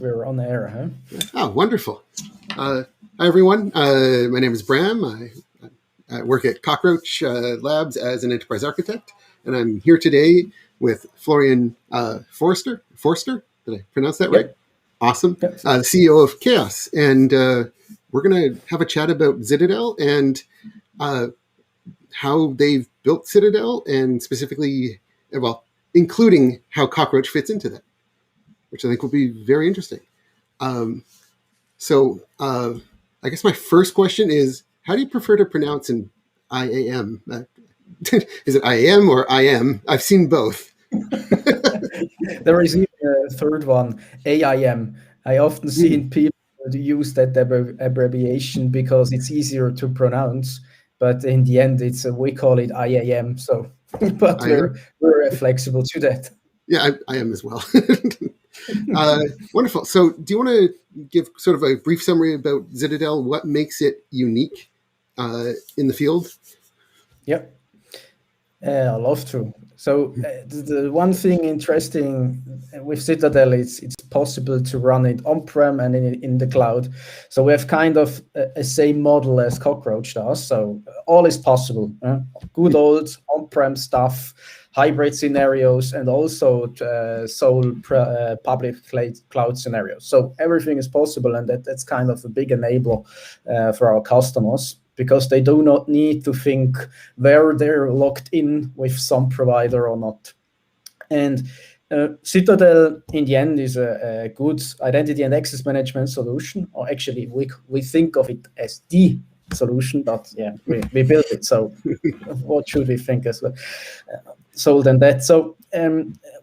guess we're on air, huh? Oh, wonderful. Hi, everyone. My name is Bram. I work at Cockroach Labs as an enterprise architect, and I'm here today with Florian Forster. Forster? Did I pronounce that right? Awesome. Yep. CEO of Caos. And we're going to have a chat about Zitadel and how they've built Zitadel, and specifically, well, including how Cockroach fits into that, which I think will be very interesting. So I guess my first question is, how do you prefer to pronounce an I.A.M? Is it I.A.M or I.A.M? I've seen both. There is even a third one, A.I.M. I often see people use that abbreviation because it's easier to pronounce, but in the end, we call it I.A.M. So, but we're flexible to that. Yeah, I am as well. Wonderful. So do you want to give sort of a brief summary about Zitadel? What makes it unique in the field? Yep. I love to. So the one thing interesting with Zitadel is it's possible to run it on-prem and in the cloud. So we have kind of a same model as Cockroach does. So all is possible. Good old on-prem stuff, hybrid scenarios, and also sole public cloud scenarios. So everything is possible, and that's kind of a big enabler for our customers, because they do not need to think where they're logged in with some provider or not. And Zitadel, in the end, is a good identity and access management solution, or actually we think of it as the solution, but yeah, we built it. So what should we think as well? Sold and that. So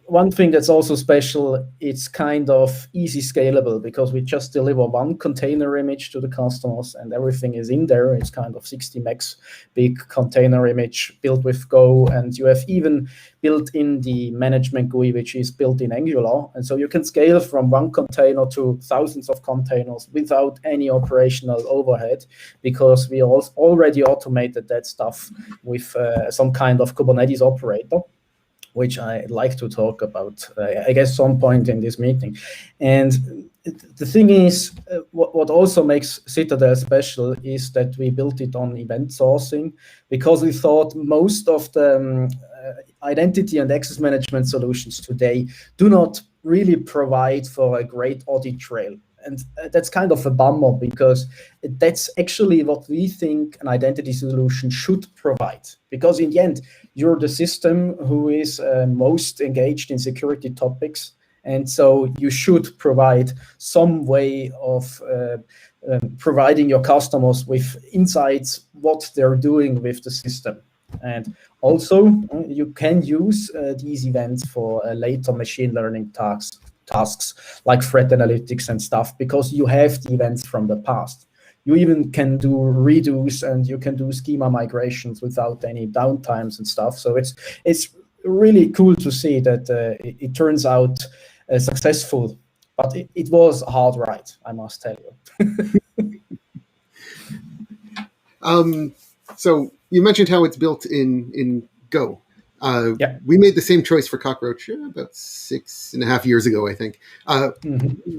one thing that's also special, it's kind of easy scalable, because we just deliver one container image to the customers and everything is in there. It's kind of 60 megs big container image built with Go, and you have even built in the management GUI, which is built in Angular. And so you can scale from one container to thousands of containers without any operational overhead, because we already automated that stuff with some kind of Kubernetes operator, which I like to talk about, I guess, some point in this meeting. And the thing is, what also makes Zitadel special is that we built it on event sourcing, because we thought most of the identity and access management solutions today do not really provide for a great audit trail. And that's kind of a bummer, because that's actually what we think an identity solution should provide. Because in the end, you're the system who is most engaged in security topics. And so you should provide some way of providing your customers with insights, what they're doing with the system. And also, you can use these events for later machine learning tasks like threat analytics and stuff, because you have the events from the past. You even can do redos, and you can do schema migrations without any downtimes and stuff. So it's really cool to see that it turns out successful, but it was a hard ride, I must tell you. So you mentioned how it's built in Go. We made the same choice for Cockroach about 6.5 years ago, I think.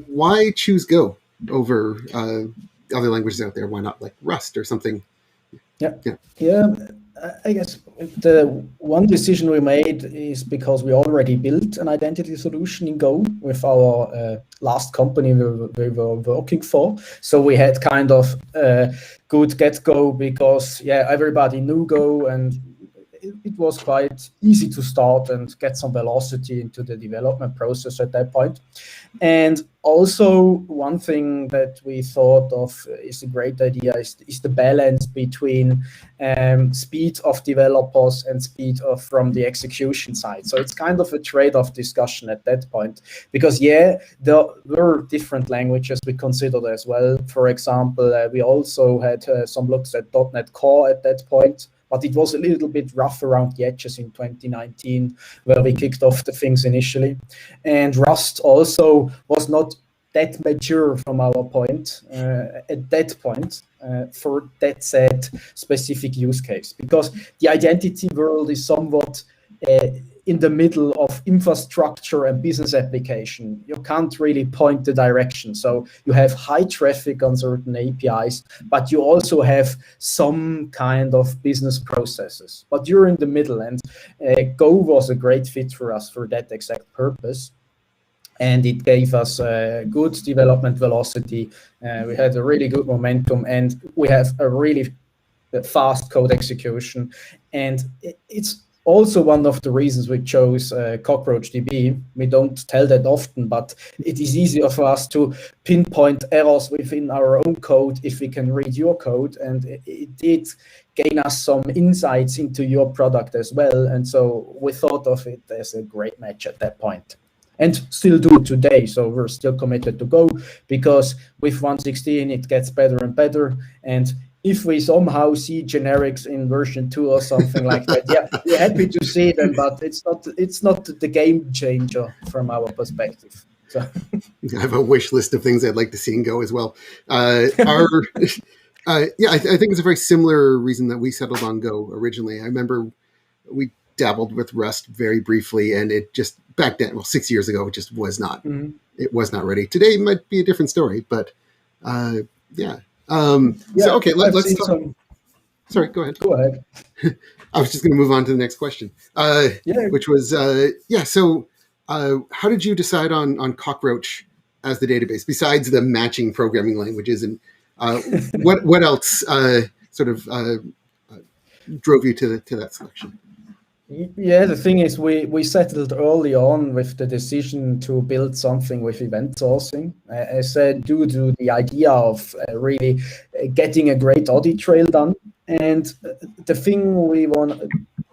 Why choose Go over other languages out there? Why not like Rust or something? Yeah. I guess the one decision we made is because we already built an identity solution in Go with our last company we were working for. So we had kind of good get-go, because everybody knew Go, and it was quite easy to start and get some velocity into the development process at that point. And also, one thing that we thought of is a great idea is the balance between speed of developers and speed from the execution side. So it's kind of a trade-off discussion at that point, because there were different languages we considered as well. For example, we also had some looks at .NET Core at that point, but it was a little bit rough around the edges in 2019, where we kicked off the things initially. And Rust also was not that mature from our point at that point for that said specific use case, because the identity world is somewhat in the middle of infrastructure and business application. You can't really point the direction. So you have high traffic on certain APIs, but you also have some kind of business processes. But you're in the middle, and Go was a great fit for us for that exact purpose. And it gave us good development velocity. We had a really good momentum, and we have a really fast code execution. And it's also one of the reasons we chose CockroachDB. We don't tell that often, but it is easier for us to pinpoint errors within our own code if we can read your code. And it did gain us some insights into your product as well. And so we thought of it as a great match at that point. And still do today. So we're still committed to Go, because with 1.16 it gets better and better. And if we somehow see generics in version 2 or something like that, yeah, we're happy to see them, but it's not the game changer from our perspective. So I have a wish list of things I'd like to see in Go as well. I think it's a very similar reason that we settled on Go originally. I remember we dabbled with Rust very briefly, and it just back then, well, 6 years ago, it just was not. Mm-hmm. It was not ready. Today might be a different story, but yeah. So okay, let's talk. Sorry, go ahead. Go ahead. I was just going to move on to the next question, which was So, how did you decide on Cockroach as the database besides the matching programming languages, and what else drove you to that selection? Yeah, the thing is, we settled early on with the decision to build something with event sourcing. I said due to the idea of really getting a great audit trail done. And the thing we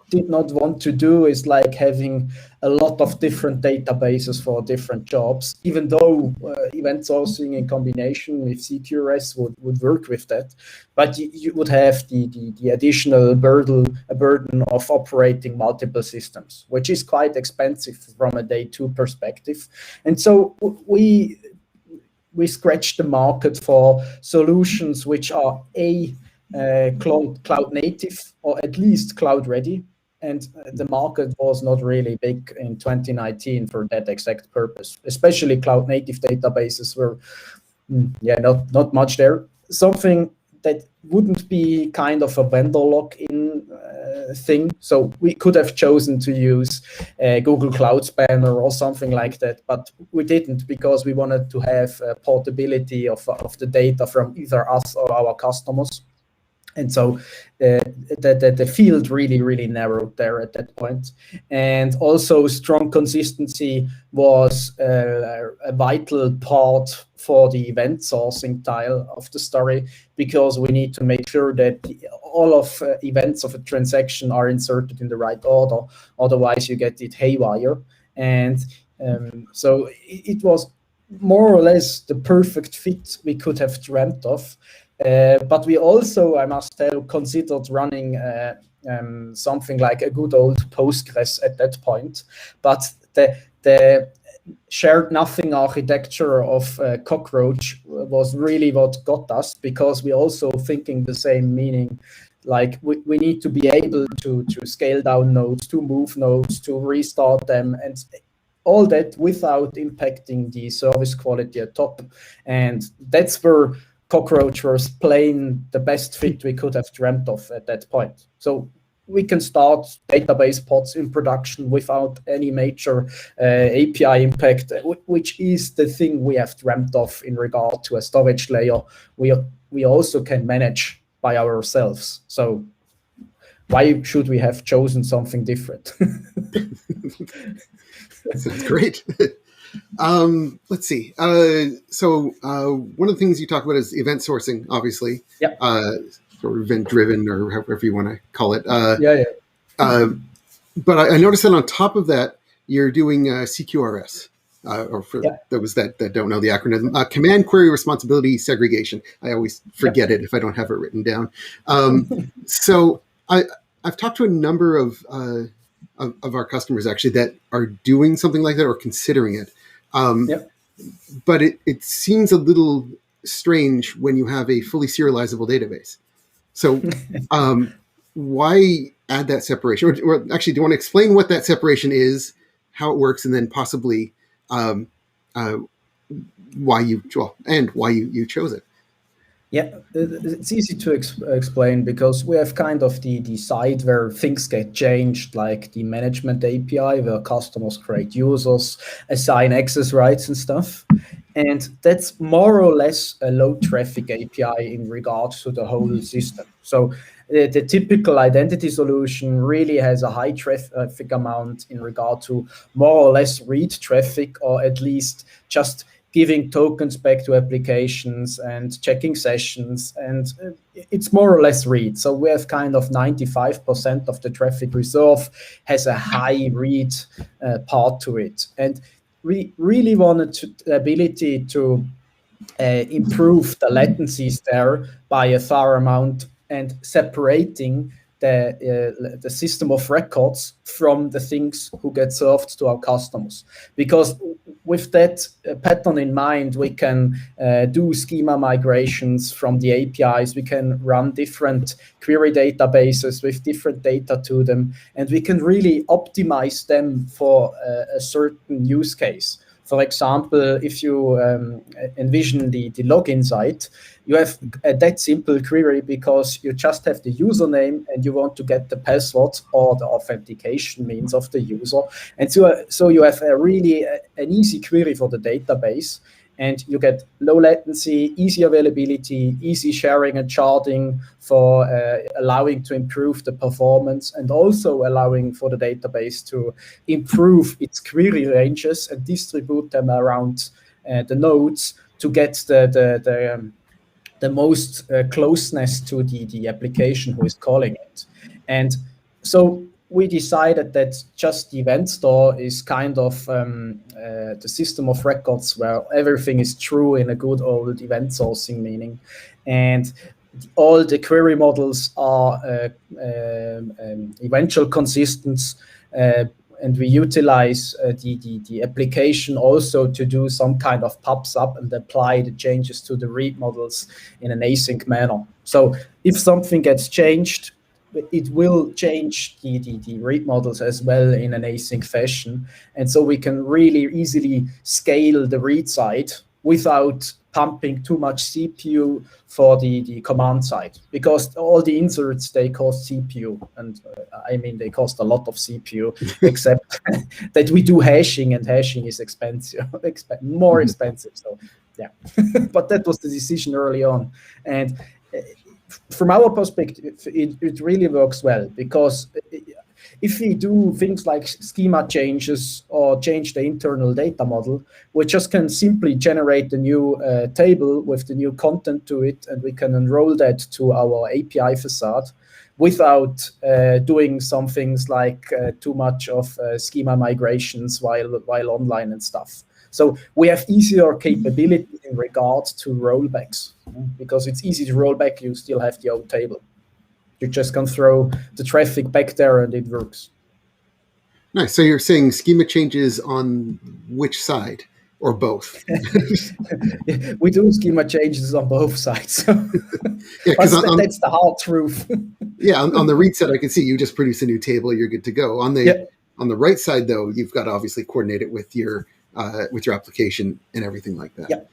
did not want to do is like having a lot of different databases for different jobs, even though event sourcing in combination with CQRS would work with that. But you would have the additional burden of operating multiple systems, which is quite expensive from a day 2 perspective. And so we scratched the market for solutions which are cloud native, or at least cloud ready. And the market was not really big in 2019 for that exact purpose. Especially cloud native databases were, not much there. Something that wouldn't be kind of a vendor lock-in thing. So we could have chosen to use Google Cloud Spanner or something like that, but we didn't, because we wanted to have portability of the data from either us or our customers. And so the field really, really narrowed there at that point. And also strong consistency was a vital part for the event sourcing tile of the story, because we need to make sure that all of events of a transaction are inserted in the right order. Otherwise, you get it haywire. And so it was more or less the perfect fit we could have dreamt of. But we also, I must tell, considered running something like a good old Postgres at that point. But the shared nothing architecture of Cockroach was really what got us, because we also thinking the same, meaning like we need to be able to scale down nodes, to move nodes, to restart them, and all that without impacting the service quality at top. And that's where Cockroach was plain the best fit we could have dreamt of at that point. So we can start database pods in production without any major API impact, which is the thing we have dreamt of in regard to a storage layer we also can manage by ourselves. So why should we have chosen something different? Sounds great. Let's see. So one of the things you talk about is event sourcing, obviously. Yep. Or event driven, or however you want to call it. But I noticed that on top of that, you're doing CQRS. Or for those that don't know the acronym, Command Query Responsibility Segregation. I always forget it if I don't have it written down. So I've talked to a number of our customers actually that are doing something like that or considering it. But it seems a little strange when you have a fully serializable database. So why add that separation? Or actually, do you want to explain what that separation is, how it works, and then possibly why you chose it? Yeah, it's easy to explain because we have kind of the side where things get changed, like the management API, where customers create users, assign access rights and stuff. And that's more or less a low traffic API in regards to the whole system. So the typical identity solution really has a high traffic amount in regard to more or less read traffic, or at least just giving tokens back to applications and checking sessions, and it's more or less read. So we have kind of 95% of the traffic reserve has a high read part to it. And we really wanted the ability to improve the latencies there by a fair amount and separating the system of records from the things who get served to our customers. Because with that pattern in mind, we can do schema migrations from the APIs. We can run different query databases with different data to them, and we can really optimize them for a certain use case. For example, if you envision the login site, you have that simple query because you just have the username and you want to get the password or the authentication means of the user. And so you have an easy query for the database, and you get low latency, easy availability, easy sharing and sharding for allowing to improve the performance, and also allowing for the database to improve its query ranges and distribute them around the nodes to get the most closeness to the application who is calling it. And so we decided that just the event store is kind of the system of records where everything is true in a good old event sourcing meaning. And all the query models are eventual consistence, and we utilize the application also to do some kind of pops up and apply the changes to the read models in an async manner. So if something gets changed, it will change the read models as well in an async fashion. And so we can really easily scale the read side without pumping too much CPU for the command side, because all the inserts, they cost CPU, and I mean they cost a lot of CPU, except that we do hashing, and hashing is expensive, more expensive. So yeah, but that was the decision early on. And from our perspective, it really works well, because if we do things like schema changes or change the internal data model, we just can simply generate a new table with the new content to it, and we can enroll that to our API facade without doing some things like too much of schema migrations while online and stuff. So we have easier capability in regards to rollbacks, because it's easy to roll back. You still have the old table. You just can throw the traffic back there and it works. Nice. So you're saying schema changes on which side, or both? We do schema changes on both sides. Yeah, because that's the hard truth. Yeah, on the read side, I can see you just produce a new table, you're good to go. On the right side, though, you've got to obviously coordinate it with your application and everything like that.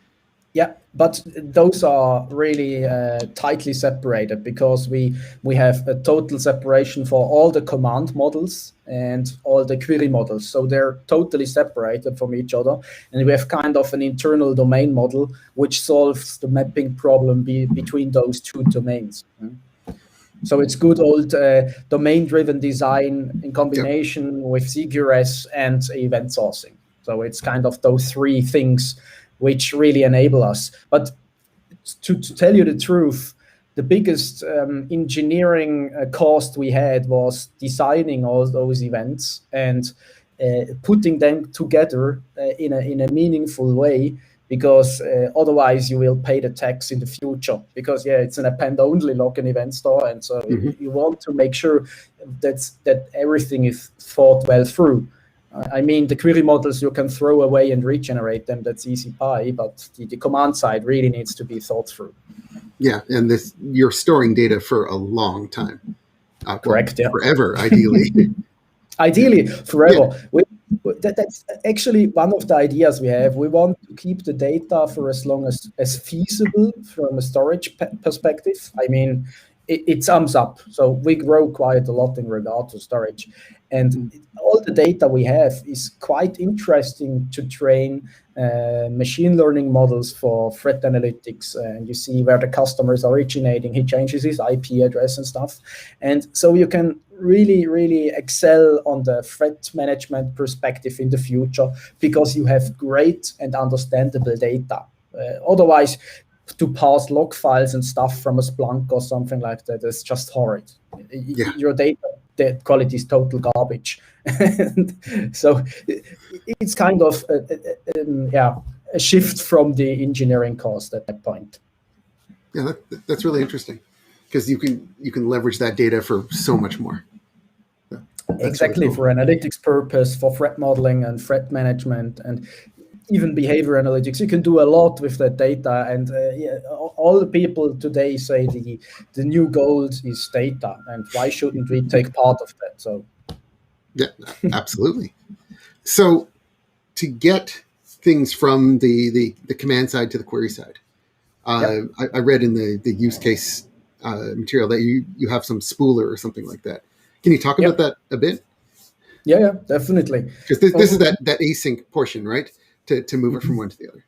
Yeah, but those are really tightly separated, because we have a total separation for all the command models and all the query models. So they're totally separated from each other. And we have kind of an internal domain model which solves the mapping problem between those two domains. So it's good old domain-driven design in combination with CQRS and event sourcing. So it's kind of those three things which really enable us. But to tell you the truth, the biggest engineering cost we had was designing all those events and putting them together in a meaningful way, because otherwise you will pay the tax in the future, because it's an append-only login event store, and so you want to make sure that everything is thought well through. I mean, the query models, you can throw away and regenerate them. That's easy pie, but the command side really needs to be thought through. Yeah, and you're storing data for a long time. Correct, yeah. Forever, ideally. Ideally, forever. That's actually one of the ideas we have. We want to keep the data for as long as feasible from a storage perspective. I mean, it sums up. So we grow quite a lot in regard to storage. And all the data we have is quite interesting to train machine learning models for threat analytics. And you see where the customer is originating. He changes his IP address and stuff. And so you can really, really excel on the threat management perspective in the future because you have great and understandable data. Otherwise, to parse log files and stuff from a Splunk or something like that is just horrid. Yeah. Your data quality is total garbage. So it's kind of a shift from the engineering cost at that point. Yeah, that's really interesting because you can leverage that data for so much more. Exactly, really cool. For analytics purpose, for threat modeling and threat management, and even behavior analytics. You can do a lot with that data, and all the people today say the new gold is data, and why shouldn't we take part of that? So, yeah, absolutely. So, to get things from the command side to the query side, I read in the use case material that you have some spooler or something like that. Can you talk about that a bit? Yeah, definitely. Because this is that async portion, right? To move it from one to the other.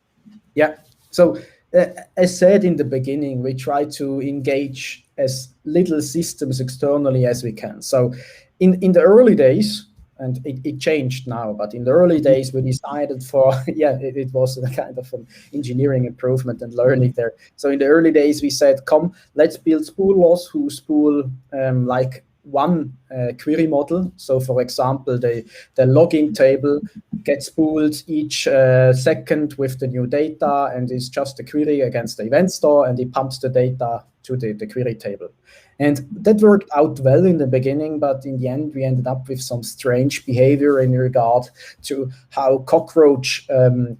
Yeah. So as said in the beginning, we try to engage as little systems externally as we can. So in the early days, and it changed now, but in the early days we decided for, it was a kind of an engineering improvement and learning there. So in the early days we said, come, let's build spoolers who spool like one query model. So for example, the login table gets spooled each second with the new data, and is just a query against the event store, and it pumps the data to the query table. And that worked out well in the beginning, but in the end, we ended up with some strange behavior in regard to how Cockroach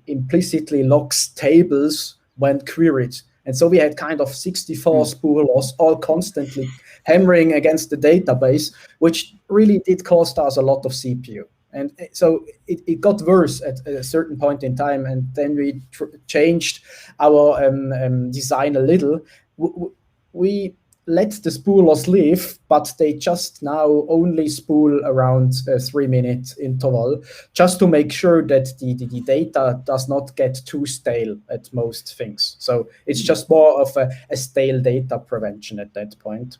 implicitly locks tables when queried. And so we had kind of 64 spoolers all constantly hammering against the database, which really did cost us a lot of CPU. And so it got worse at a certain point in time, and then we changed our design a little. We let the spoolers live, but they just now only spool around a 3-minute interval, just to make sure that the data does not get too stale at most things. So it's just more of a stale data prevention at that point.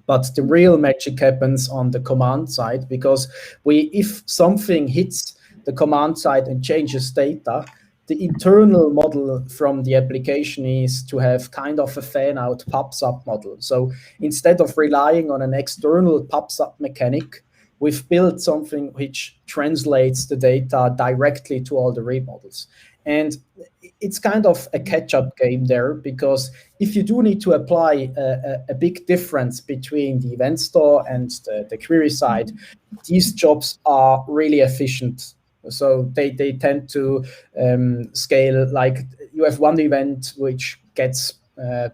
But the real magic happens on the command side, because if something hits the command side and changes data, the internal model from the application is to have kind of a fan-out pub-sub model. So instead of relying on an external pub-sub mechanic, we've built something which translates the data directly to all the read models. And it's kind of a catch-up game there, because if you do need to apply a big difference between the event store and the query side, these jobs are really efficient. So they tend to scale, like you have one event which gets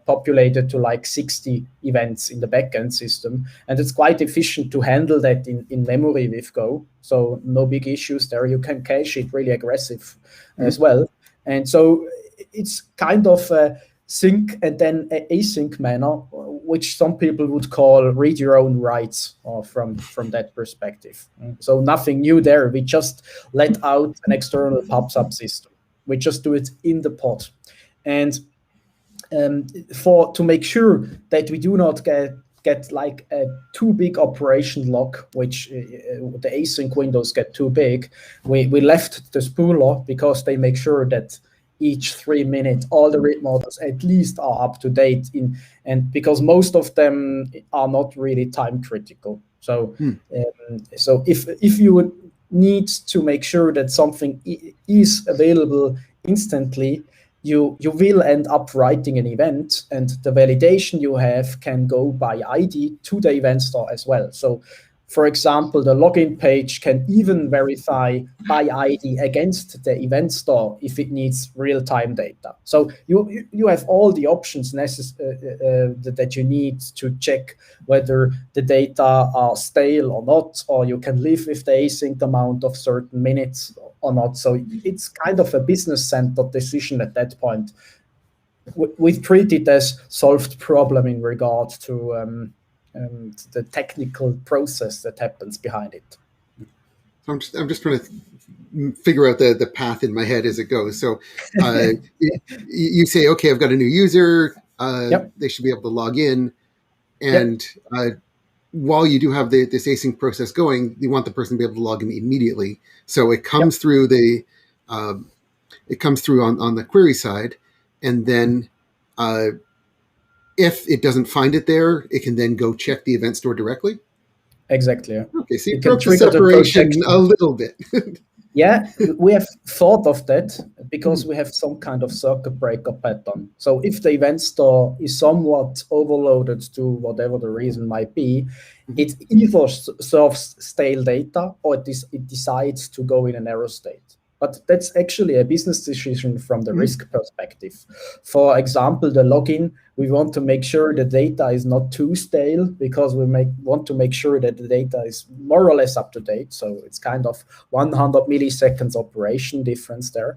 populated to like 60 events in the backend system. And it's quite efficient to handle that in memory with Go. So no big issues there. You can cache it really aggressive as well. And so it's kind of a sync and then async manner, which some people would call read your own rights, or from that perspective. So nothing new there. We just let out an external pub-sub system. We just do it in the pod. And to make sure that we do not get like a too big operation lock, which the async windows get too big, we left the spooler, because they make sure that each 3 minutes, all the read models at least are up to date, and because most of them are not really time critical. So, so if you would need to make sure that something is available instantly, you will end up writing an event, and the validation you have can go by ID to the event store as well. So for example, the login page can even verify by ID against the event store if it needs real-time data. So you have all the options that you need to check whether the data are stale or not, or you can live with the async amount of certain minutes or not. So it's kind of a business-centered decision at that point. We treat it as solved problem in regard to the technical process that happens behind it. I'm just trying to figure out the path in my head as it goes. So you say, okay, I've got a new user. They should be able to log in. And while you do have this async process going, you want the person to be able to log in immediately. So it comes through on the query side. And then if it doesn't find it there, it can then go check the event store directly. Exactly. Yeah. Okay, so you broke the separation a little bit. Yeah, we have thought of that because we have some kind of circuit breaker pattern. So if the event store is somewhat overloaded to whatever the reason might be, it either serves stale data or it decides to go in an error state. But that's actually a business decision from the risk perspective. For example, the login, we want to make sure the data is not too stale because we want to make sure that the data is more or less up to date. So it's kind of 100 milliseconds operation difference there.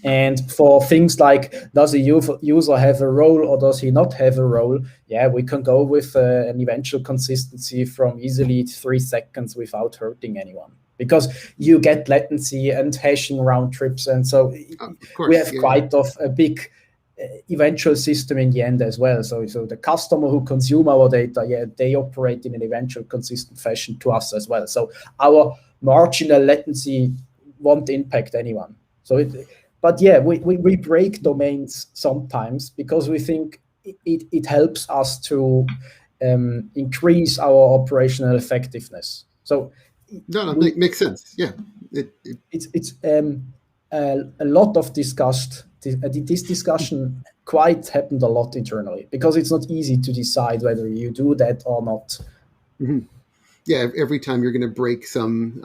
And for things like, does a user have a role or does he not have a role? Yeah, we can go with an eventual consistency from easily 3 seconds without hurting anyone. Because you get latency and hashing round trips. And so we have quite a big eventual system in the end as well. So the customer who consume our data, they operate in an eventual consistent fashion to us as well. So our marginal latency won't impact anyone. So we break domains sometimes because we think it helps us to increase our operational effectiveness. So makes sense. Yeah, it's a lot of discussed. This discussion quite happened a lot internally because it's not easy to decide whether you do that or not. Mm-hmm. Yeah, every time you're going to break some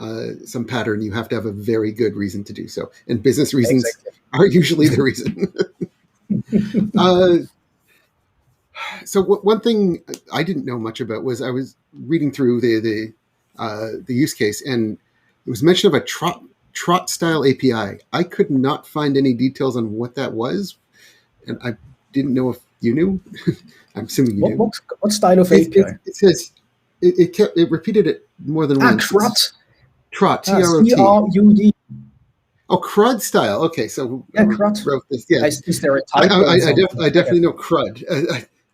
pattern, you have to have a very good reason to do so, and business reasons are usually the reason. So one thing I didn't know much about was I was reading through the use case, and it was mention of a trot style API. I could not find any details on what that was, and I didn't know if you knew. I'm assuming you knew. What style of API? It says it repeated it more than once. Trot. Trot. TROT. CRUD. Oh, CRUD style. Okay, so CRUD. Wrote this. Yeah, is there a type? I definitely know CRUD.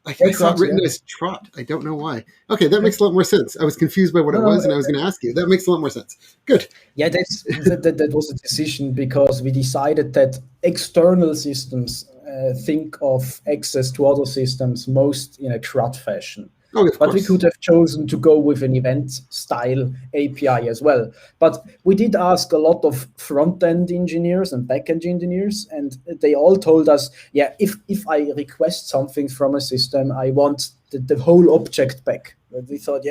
I saw it written as trot. I don't know why. Okay, that makes a lot more sense. I was confused by what it was, and I was going to ask you. That makes a lot more sense. Good. Yeah, that was a decision because we decided that external systems think of access to other systems most in a CRUD fashion. Oh, but we could have chosen to go with an event-style API as well. But we did ask a lot of front-end engineers and back-end engineers, and they all told us, if I request something from a system, I want the whole object back. But we thought,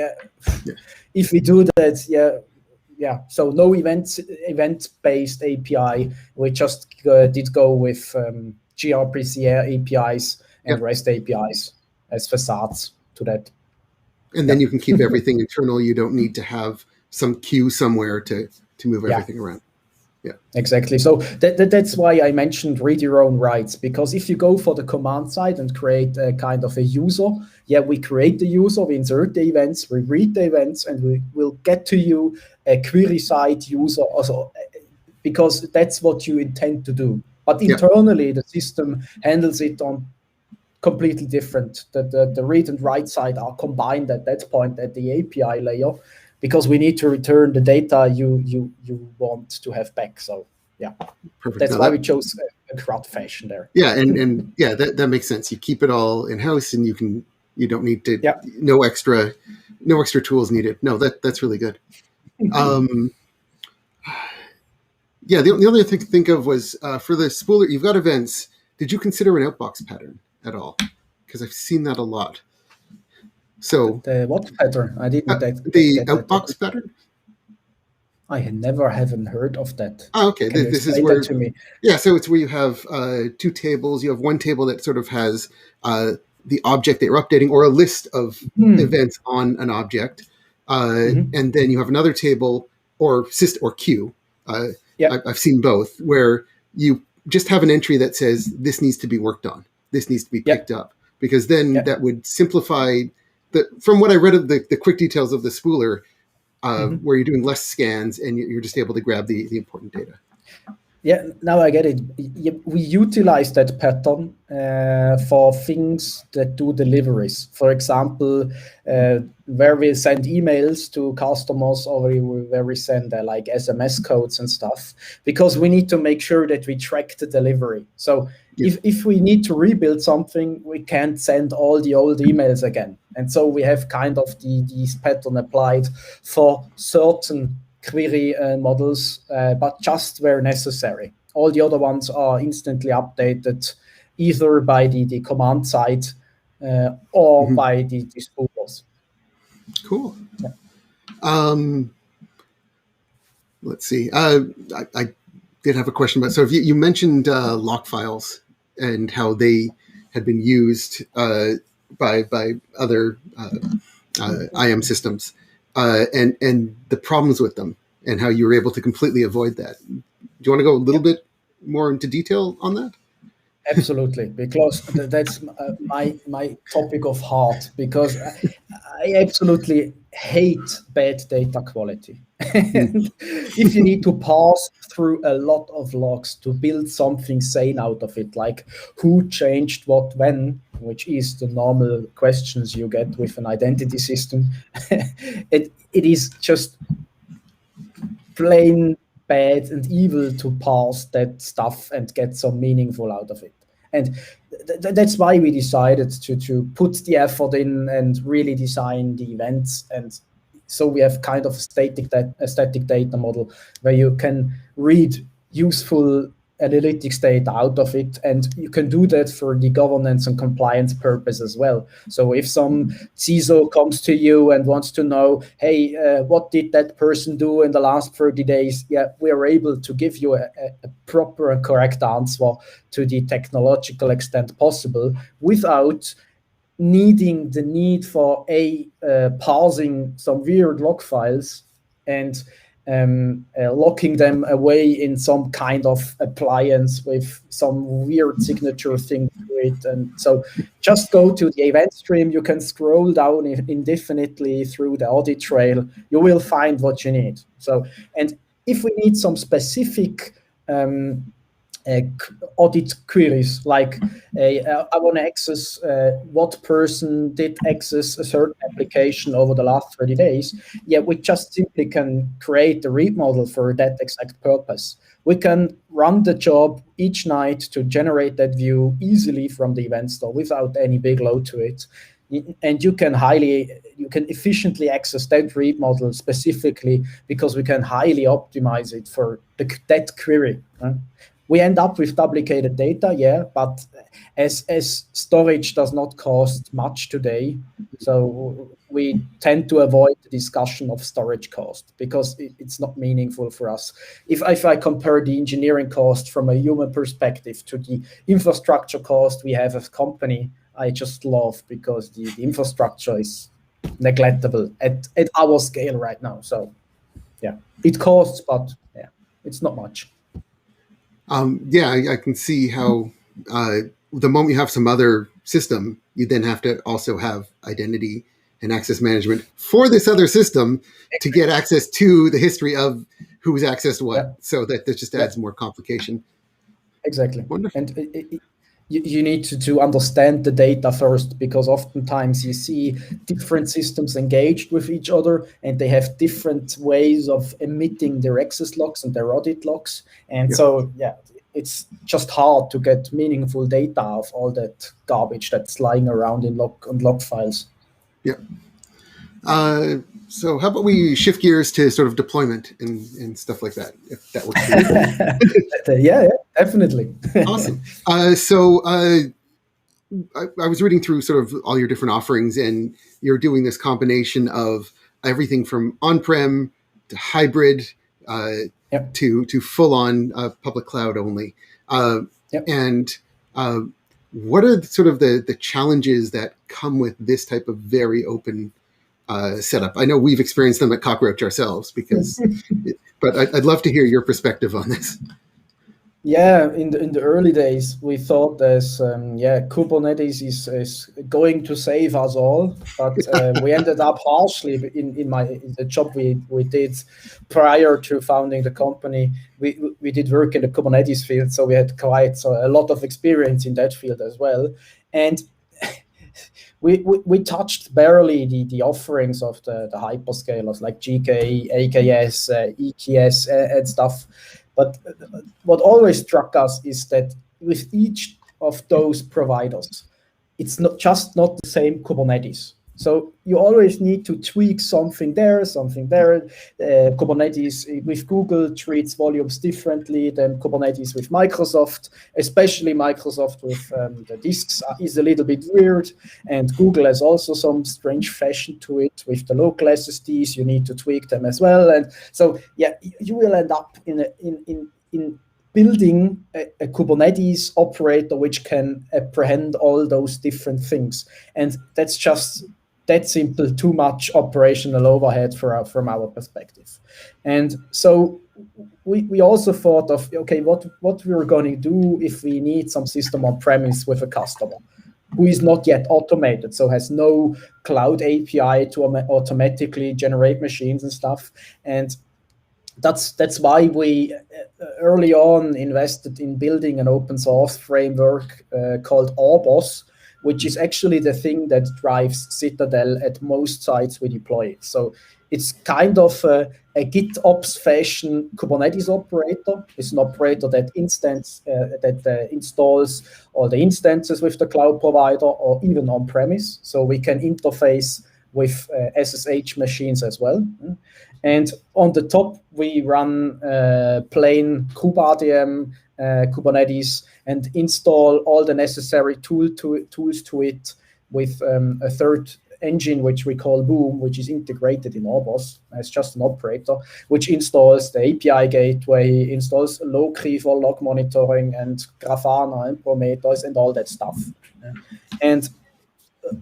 if we do that, so no event-based API. We just did go with gRPC APIs and REST APIs as facades to that. And then you can keep everything internal. You don't need to have some queue somewhere to move everything around. Yeah, exactly. So that's why I mentioned read your own rights, because if you go for the command side and create a kind of a user, we create the user, we insert the events, we read the events, and we will get to you a query side user also, because that's what you intend to do. But internally, the system handles it on completely different. The read and write side are combined at that point at the API layer, because we need to return the data you want to have back. So perfect. That's why we chose a CRUD fashion there. Yeah, and that makes sense. You keep it all in house, and you don't need to no extra tools needed. No, that's really good. The only thing to think of was for the spooler, you've got events. Did you consider an outbox pattern at all? Because I've seen that a lot. So the what pattern? I didn't the get outbox that. pattern. I haven't heard of that. Oh, okay. Can you This is explain where, that to me? yeah. So it's where you have two tables. You have one table that sort of has the object that you're updating, or a list of events on an object, and then you have another table or queue. I've seen both, where you just have an entry that says this needs to be worked on, this needs to be picked up, because then that would simplify the. From what I read of the quick details of the spooler, where you're doing less scans and you're just able to grab the important data. Yeah, now I get it. We utilize that pattern for things that do deliveries. For example, where we send emails to customers, or where we send like SMS codes and stuff, because we need to make sure that we track the delivery. So if we need to rebuild something, we can't send all the old emails again. And so we have kind of this pattern applied for certain query models, but just where necessary. All the other ones are instantly updated either by the command side or by the spoolers. Cool. Yeah. Let's see. I did have a question about. So if you mentioned lock files and how they had been used by other I.A.M systems, and the problems with them, and how you were able to completely avoid that. Do you want to go a little bit more into detail on that? Absolutely, because that's my topic of heart, because I absolutely hate bad data quality. And if you need to pass through a lot of logs to build something sane out of it, like who changed what when, which is the normal questions you get with an identity system, it is just plain bad and evil to parse that stuff and get some meaningful out of it. And that's why we decided to put the effort in and really design the events. And so we have kind of a static data model where you can read useful analytics data out of it, and you can do that for the governance and compliance purpose as well. So if some CISO comes to you and wants to know, hey, what did that person do in the last 30 days? Yeah, we are able to give you a proper and correct answer to the technological extent possible without needing the need for parsing some weird log files and locking them away in some kind of appliance with some weird signature thing to it. And so just go to the event stream. You can scroll down indefinitely through the audit trail. You will find what you need. So, and if we need some specific audit queries, like I want to access what person did access a certain application over the last 30 days. Yeah, we just simply can create the read model for that exact purpose. We can run the job each night to generate that view easily from the event store without any big load to it. And you can efficiently access that read model specifically because we can highly optimize it for that query. We end up with duplicated data, yeah, but as storage does not cost much today, so we tend to avoid the discussion of storage cost because it's not meaningful for us. If I compare the engineering cost from a human perspective to the infrastructure cost we have as a company, I just laugh because the infrastructure is neglectable at our scale right now. So yeah, it costs, but yeah, it's not much. I can see how the moment you have some other system, you then have to also have identity and access management for this other system to get access to the history of who's accessed what. Yeah. So that just adds more complication. Exactly. Wonderful. And you need to understand the data first, because oftentimes you see different systems engaged with each other and they have different ways of emitting their access logs and their audit logs. And so, it's just hard to get meaningful data of all that garbage that's lying around in log files. Yeah. So how about we shift gears to sort of deployment and stuff like that, if that works for you? Yeah, definitely. Awesome. So I was reading through sort of all your different offerings, and you're doing this combination of everything from on-prem to hybrid to full-on public cloud only. And what are sort of the challenges that come with this type of very open setup? I know we've experienced them at Cockroach ourselves, but I'd love to hear your perspective on this. Yeah, in the early days, we thought Kubernetes is going to save us all, but we ended up harshly in the job we did prior to founding the company. We did work in the Kubernetes field, so we had quite a lot of experience in that field as well, and we touched barely the offerings of the hyperscalers like GK, AKS, EKS, and stuff. But what always struck us is that with each of those providers, it's not the same Kubernetes. So you always need to tweak something there. Kubernetes with Google treats volumes differently than Kubernetes with Microsoft, especially Microsoft with the disks is a little bit weird. And Google has also some strange fashion to it with the local SSDs. You need to tweak them as well. And so, you will end up in building a Kubernetes operator which can apprehend all those different things. And that's just that simple, too much operational overhead from our perspective. And so we also thought of, okay, what we're going to do if we need some system on premise with a customer who is not yet automated, so has no cloud API to automatically generate machines and stuff. And that's why we early on invested in building an open source framework called Orbos, which is actually the thing that drives Zitadel at most sites we deploy it. So it's kind of a GitOps fashion Kubernetes operator. It's an operator that installs all the instances with the cloud provider or even on premise. So we can interface with SSH machines as well. And on the top, we run plain I.A.M Kubernetes and install all the necessary tools to it with a third engine, which we call Boom, which is integrated in Orbos. It's just an operator, which installs the API gateway, installs Loki for log monitoring, and Grafana and Prometheus and all that stuff. And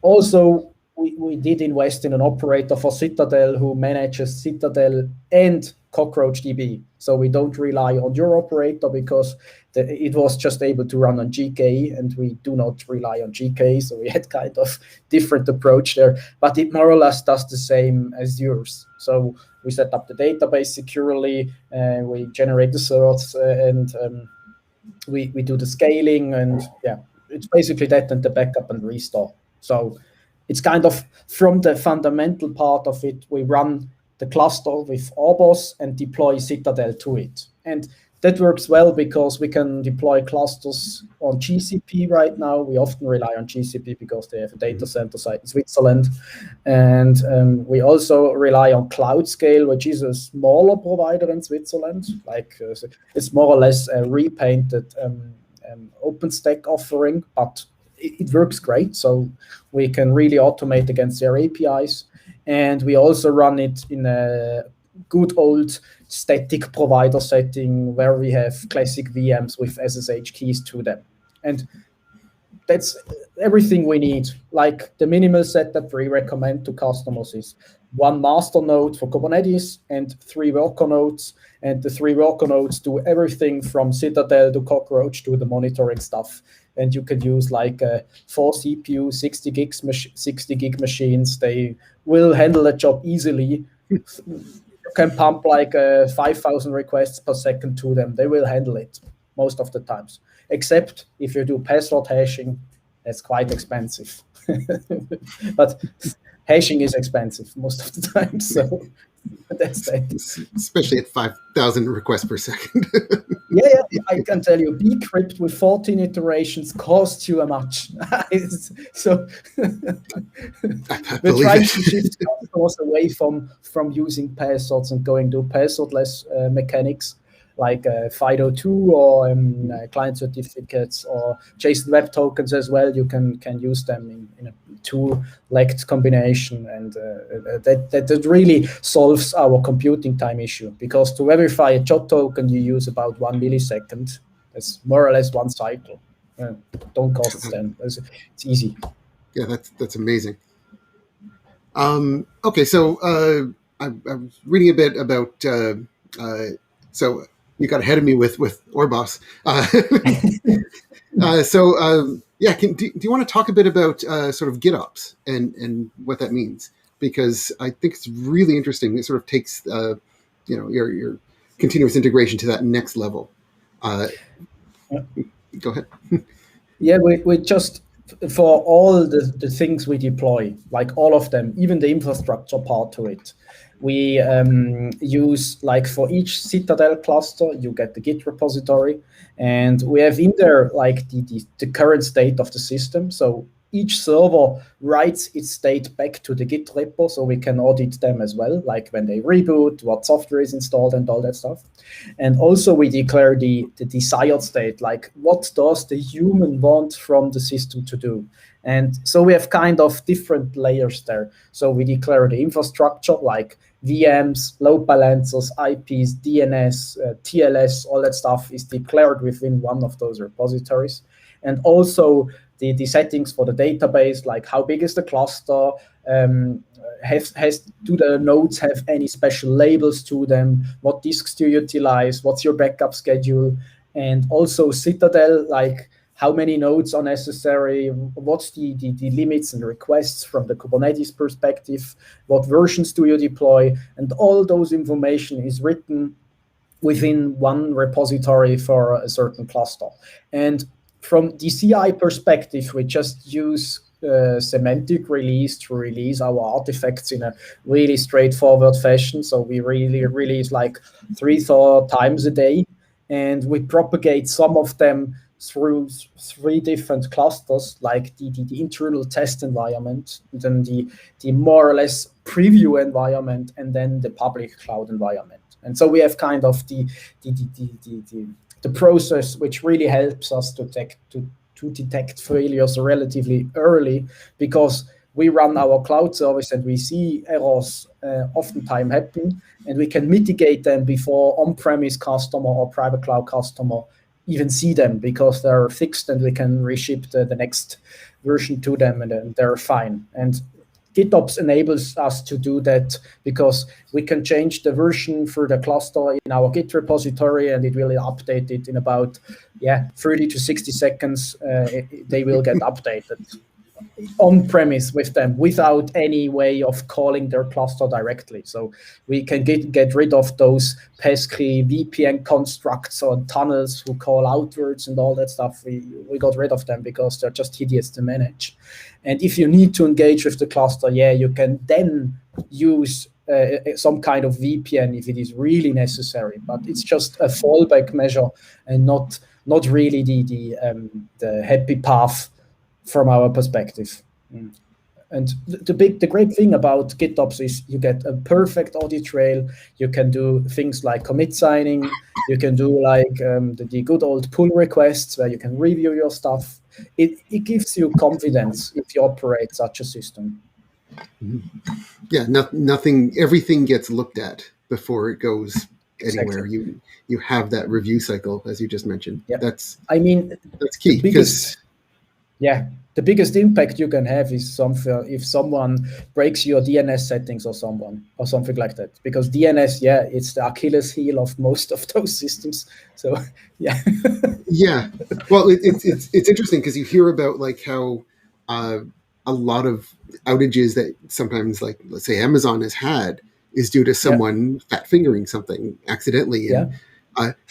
also, we did invest in an operator for Zitadel who manages Zitadel and CockroachDB. So we don't rely on your operator because it was just able to run on GK, and we do not rely on GK. So we had kind of different approach there, but it more or less does the same as yours. So we set up the database securely, we generate the certs, and we do the scaling, and it's basically that and the backup and restore. So it's kind of from the fundamental part of it, we run the cluster with Orbos and deploy Zitadel to it. And that works well because we can deploy clusters on GCP right now. We often rely on GCP because they have a data center site in Switzerland. And we also rely on CloudScale, which is a smaller provider in Switzerland. It's more or less a repainted OpenStack offering, but it works great. So we can really automate against their APIs. And we also run it in a good old static provider setting where we have classic VMs with SSH keys to them. And that's everything we need. Like the minimal setup we recommend to customers is one master node for Kubernetes and 3 worker nodes. And the 3 worker nodes do everything from Zitadel to Cockroach to the monitoring stuff. And you can use 4 CPU, 60 gig machines. They will handle the job easily. You can pump 5,000 requests per second to them. They will handle it most of the times. Except if you do password hashing, that's quite expensive. But hashing is expensive most of the time. So that's that. Especially at 5,000 requests per second. Yeah, I can tell you, bcrypt with 14 iterations costs you a much. So we're trying to shift customers away from using passwords and going to passwordless mechanics. like FIDO2 or client certificates or JSON Web Tokens as well. You can use them in a two-legged combination, and that really solves our computing time issue, because to verify a JOT token you use about 1 millisecond. That's more or less one cycle. Don't cost them. It's easy. Yeah, that's amazing. Okay, so I was reading a bit about. So you got ahead of me with Orbos. Yeah, do you want to talk a bit about sort of GitOps and what that means? Because I think it's really interesting. It sort of takes your continuous integration to that next level. Go ahead. Yeah, we just, for all the things we deploy, like all of them, even the infrastructure part to it, we use, like for each Citadel cluster, you get the Git repository, and we have in there like the current state of the system. So each server writes its state back to the Git repo, so we can audit them as well, like when they reboot, what software is installed, and all that stuff. And also we declare the desired state, like what does the human want from the system to do? And so we have kind of different layers there. So we declare the infrastructure, like VMs, load balancers, IPs, DNS, TLS, all that stuff is declared within one of those repositories. And also the settings for the database, like how big is the cluster, do the nodes have any special labels to them, what disks do you utilize, what's your backup schedule, and also Citadel, like how many nodes are necessary, what's the limits and requests from the Kubernetes perspective, what versions do you deploy, and all those information is written within one repository for a certain cluster. And from the CI perspective, we just use semantic release to release our artifacts in a really straightforward fashion. So we really release like 3-4 times a day, and we propagate some of them through 3 different clusters, like the internal test environment, then the more or less preview environment, and then the public cloud environment. And so we have kind of the process which really helps us to detect failures relatively early, because we run our cloud service and we see errors oftentimes happen, and we can mitigate them before on-premise customer or private cloud customer even see them, because they're fixed and we can reship the next version to them, and then they're fine. And GitOps enables us to do that, because we can change the version for the cluster in our Git repository, and it will update it in about 30 to 60 seconds. They will get updated on premise with them without any way of calling their cluster directly. So we can get rid of those pesky VPN constructs or tunnels who call outwards and all that stuff. We got rid of them because they're just hideous to manage. And if you need to engage with the cluster, you can then use some kind of VPN if it is really necessary. But it's just a fallback measure and not really the happy path from our perspective. And the great thing about GitOps is you get a perfect audit trail. You can do things like commit signing. You can do like the good old pull requests where you can review your stuff. It gives you confidence if you operate such a system. Yeah, nothing. Everything gets looked at before it goes anywhere. Exactly. You have that review cycle, as you just mentioned. Yep. That's The key. biggest impact you can have is if someone breaks your DNS settings or something like that, because DNS, it's the Achilles heel of most of those systems. So yeah. Well, it's interesting because you hear about like how a lot of outages that sometimes, like let's say Amazon has had, is due to someone fat fingering something accidentally and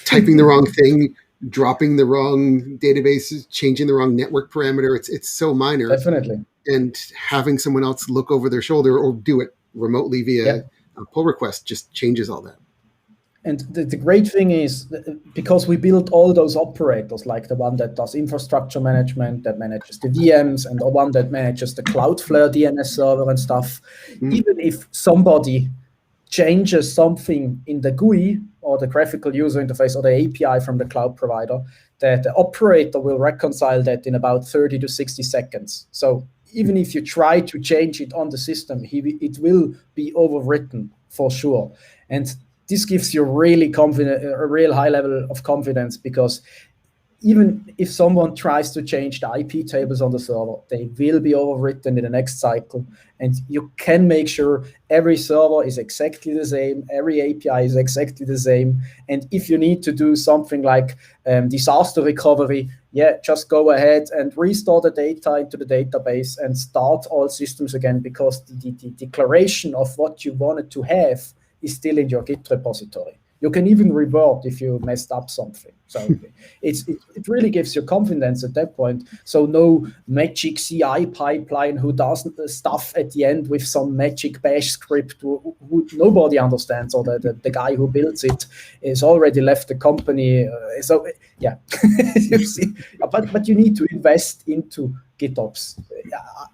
typing the wrong thing, dropping the wrong databases, changing the wrong network parameter. It's so minor. Definitely. And having someone else look over their shoulder or do it remotely via a pull request just changes all that. And the great thing is, because we built all those operators, like the one that does infrastructure management, that manages the VMs, and the one that manages the CloudFlare DNS server and stuff, even if somebody changes something in the GUI or the graphical user interface or the API from the cloud provider, that the operator will reconcile that in about 30 to 60 seconds. So even if you try to change it on the system, it will be overwritten for sure. And this gives you really a real high level of confidence, because even if someone tries to change the IP tables on the server, they will be overwritten in the next cycle. And you can make sure every server is exactly the same, every API is exactly the same. And if you need to do something like disaster recovery, just go ahead and restore the data into the database and start all systems again, because the declaration of what you wanted to have is still in your Git repository. You can even revert if you messed up something. So it really gives you confidence at that point. So no magic CI pipeline who does stuff at the end with some magic bash script who nobody understands, or the guy who builds it is already left the company. You see, but you need to invest into GitOps.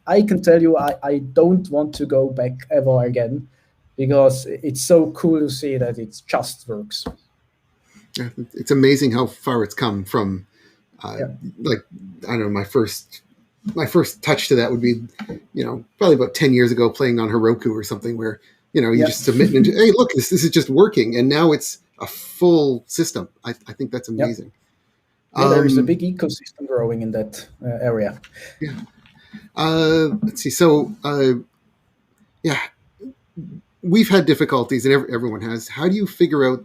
I can tell you, I don't want to go back ever again, because it's so cool to see that it just works. It's amazing how far it's come from, like, I don't know, my first touch to that would be, probably about 10 years ago, playing on Heroku or something, where, you just submit and, hey, look, this is just working. And now it's a full system. I think that's amazing. There is a big ecosystem growing in that area. Yeah. Let's see. So, we've had difficulties, and everyone has. How do you figure out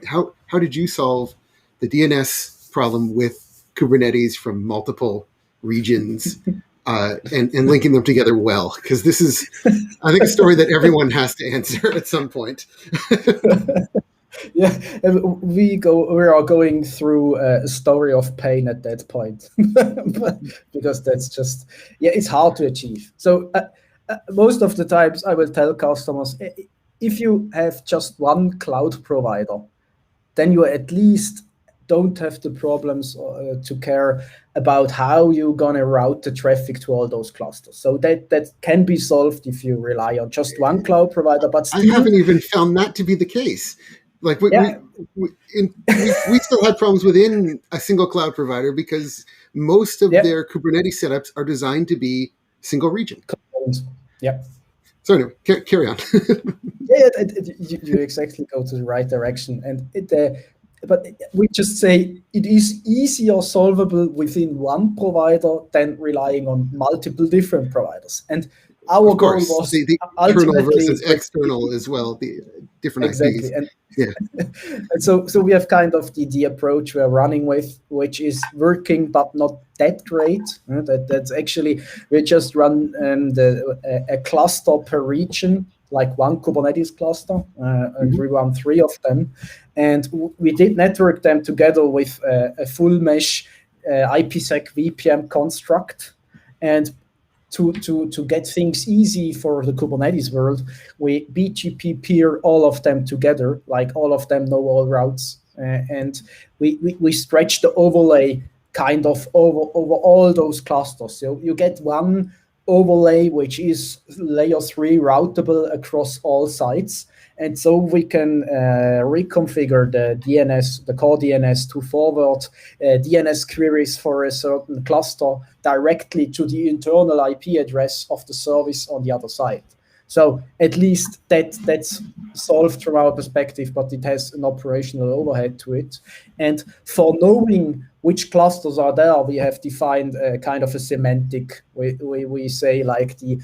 how did you solve the DNS problem with Kubernetes from multiple regions and linking them together well? Because this is, I think, a story that everyone has to answer at some point. We are going through a story of pain at that point, because that's just, it's hard to achieve. So most of the times I will tell customers, if you have just one cloud provider, then you at least don't have the problems to care about how you're going to route the traffic to all those clusters. So that can be solved if you rely on just one cloud provider. But still, I haven't even found that to be the case. Like we still had problems within a single cloud provider, because most of their Kubernetes setups are designed to be single region. Yeah. So anyway, carry on. You exactly go to the right direction, and but we just say it is easier solvable within one provider than relying on multiple different providers. And our goal was the internal versus external as well, the different exactly. IPs. And so we have kind of the approach we're running with, which is working but not that great. That's actually, we just run a cluster per region, like one Kubernetes cluster, and we run 3 of them. And we did network them together with a full mesh IPsec VPN construct. And to get things easy for the Kubernetes world, we BGP peer all of them together, like all of them know all routes. And we stretch the overlay kind of over all those clusters. So you get one overlay which is layer 3 routable across all sites. And so we can reconfigure the DNS, the core DNS, to forward DNS queries for a certain cluster directly to the internal IP address of the service on the other side. So at least that's solved from our perspective, but it has an operational overhead to it. And for knowing which clusters are there, we have defined kind of a semantic. We say like the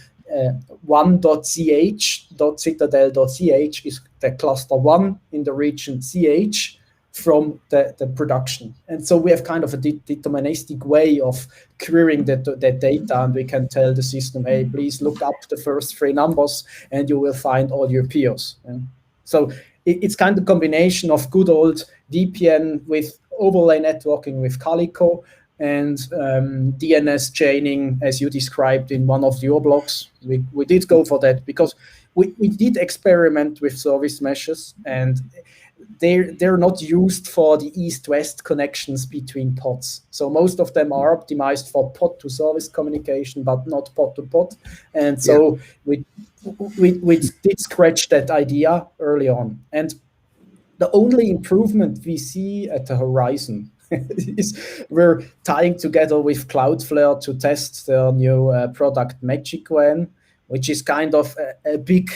1.ch.citadel.ch is the cluster 1 in the region ch from the production. And so we have kind of a deterministic way of querying that data, and we can tell the system, hey, please look up the first 3 numbers and you will find all your peers. So it's kind of a combination of good old VPN with overlay networking with Calico, and DNS chaining, as you described in one of your blogs. We did go for that because we did experiment with service meshes, and they're not used for the east-west connections between pods. So most of them are optimized for pod-to-service communication, but not pod-to-pod. And so we we did scratch that idea early on, and the only improvement we see at the horizon is we're tying together with CloudFlare to test their new product MagicWAN, which is kind of a big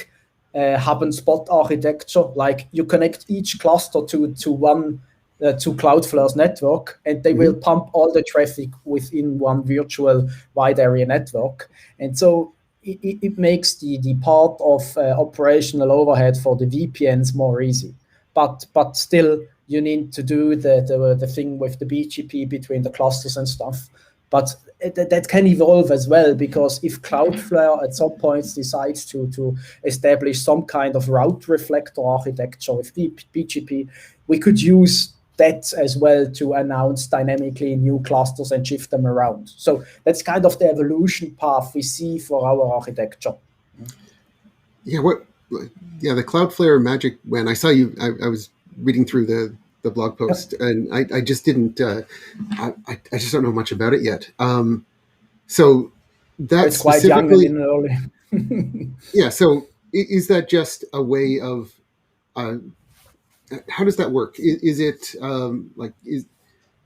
hub and spot architecture. Like you connect each cluster to one to Cloudflare's network, and they will pump all the traffic within one virtual wide area network. And so it makes the part of operational overhead for the VPNs more easy. But still, you need to do the thing with the BGP between the clusters and stuff. But that can evolve as well, because if Cloudflare at some point decides to establish some kind of route reflector architecture with BGP, we could use that as well to announce dynamically new clusters and shift them around. So that's kind of the evolution path we see for our architecture. Yeah, the Cloudflare MagicWAN. I saw you. I was reading through the blog post, and I just didn't. I just don't know much about it yet. So that's it's quite young and early. Yeah. So is that just a way of? How does that work? Is it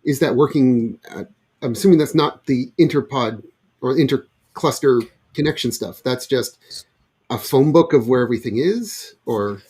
is that working? I'm assuming that's not the interpod or intercluster connection stuff. That's just a phone book of where everything is, or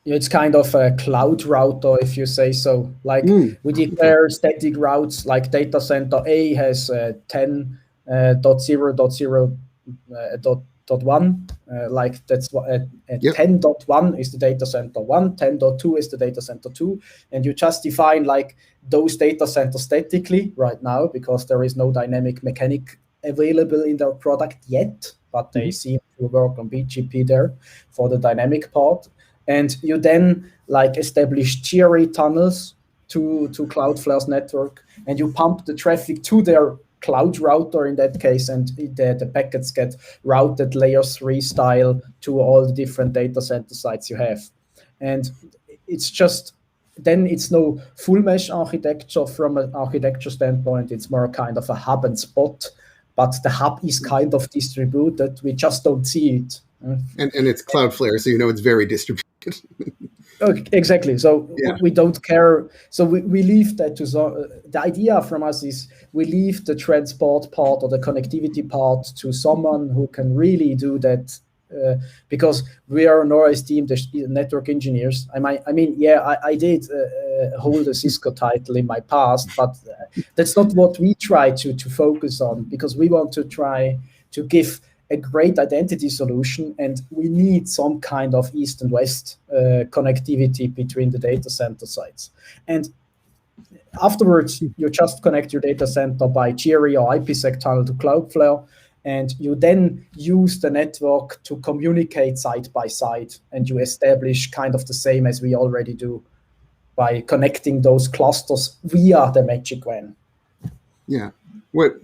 it's kind of a cloud router, if you say so. Like we declare static routes, like data center A has 10.0.0.1. Like that's what 10.1 is the data center 1, 10.2 is the data center 2, and you just define like those data centers statically right now, because there is no dynamic mechanic available in their product yet, but they seem to work on BGP there for the dynamic part. And you then like establish GRE tunnels to Cloudflare's network, and you pump the traffic to their cloud router in that case, and the packets get routed layer 3 style to all the different data center sites you have. And it's just, then it's no full mesh architecture from an architecture standpoint. It's more kind of a hub and spot, but the hub is kind of distributed. We just don't see it. And it's Cloudflare, so you know it's very distributed. Exactly. So we don't care. So we leave that to the idea from us is we leave the transport part or the connectivity part to someone who can really do that, because we are no esteemed network engineers. I did hold a Cisco title in my past, but that's not what we try to focus on, because we want to try to give a great identity solution, and we need some kind of east and west connectivity between the data center sites. And afterwards, you just connect your data center by GRE or IPsec tunnel to Cloudflare, and you then use the network to communicate side by side, and you establish kind of the same as we already do by connecting those clusters via the MagicWAN. Yeah. What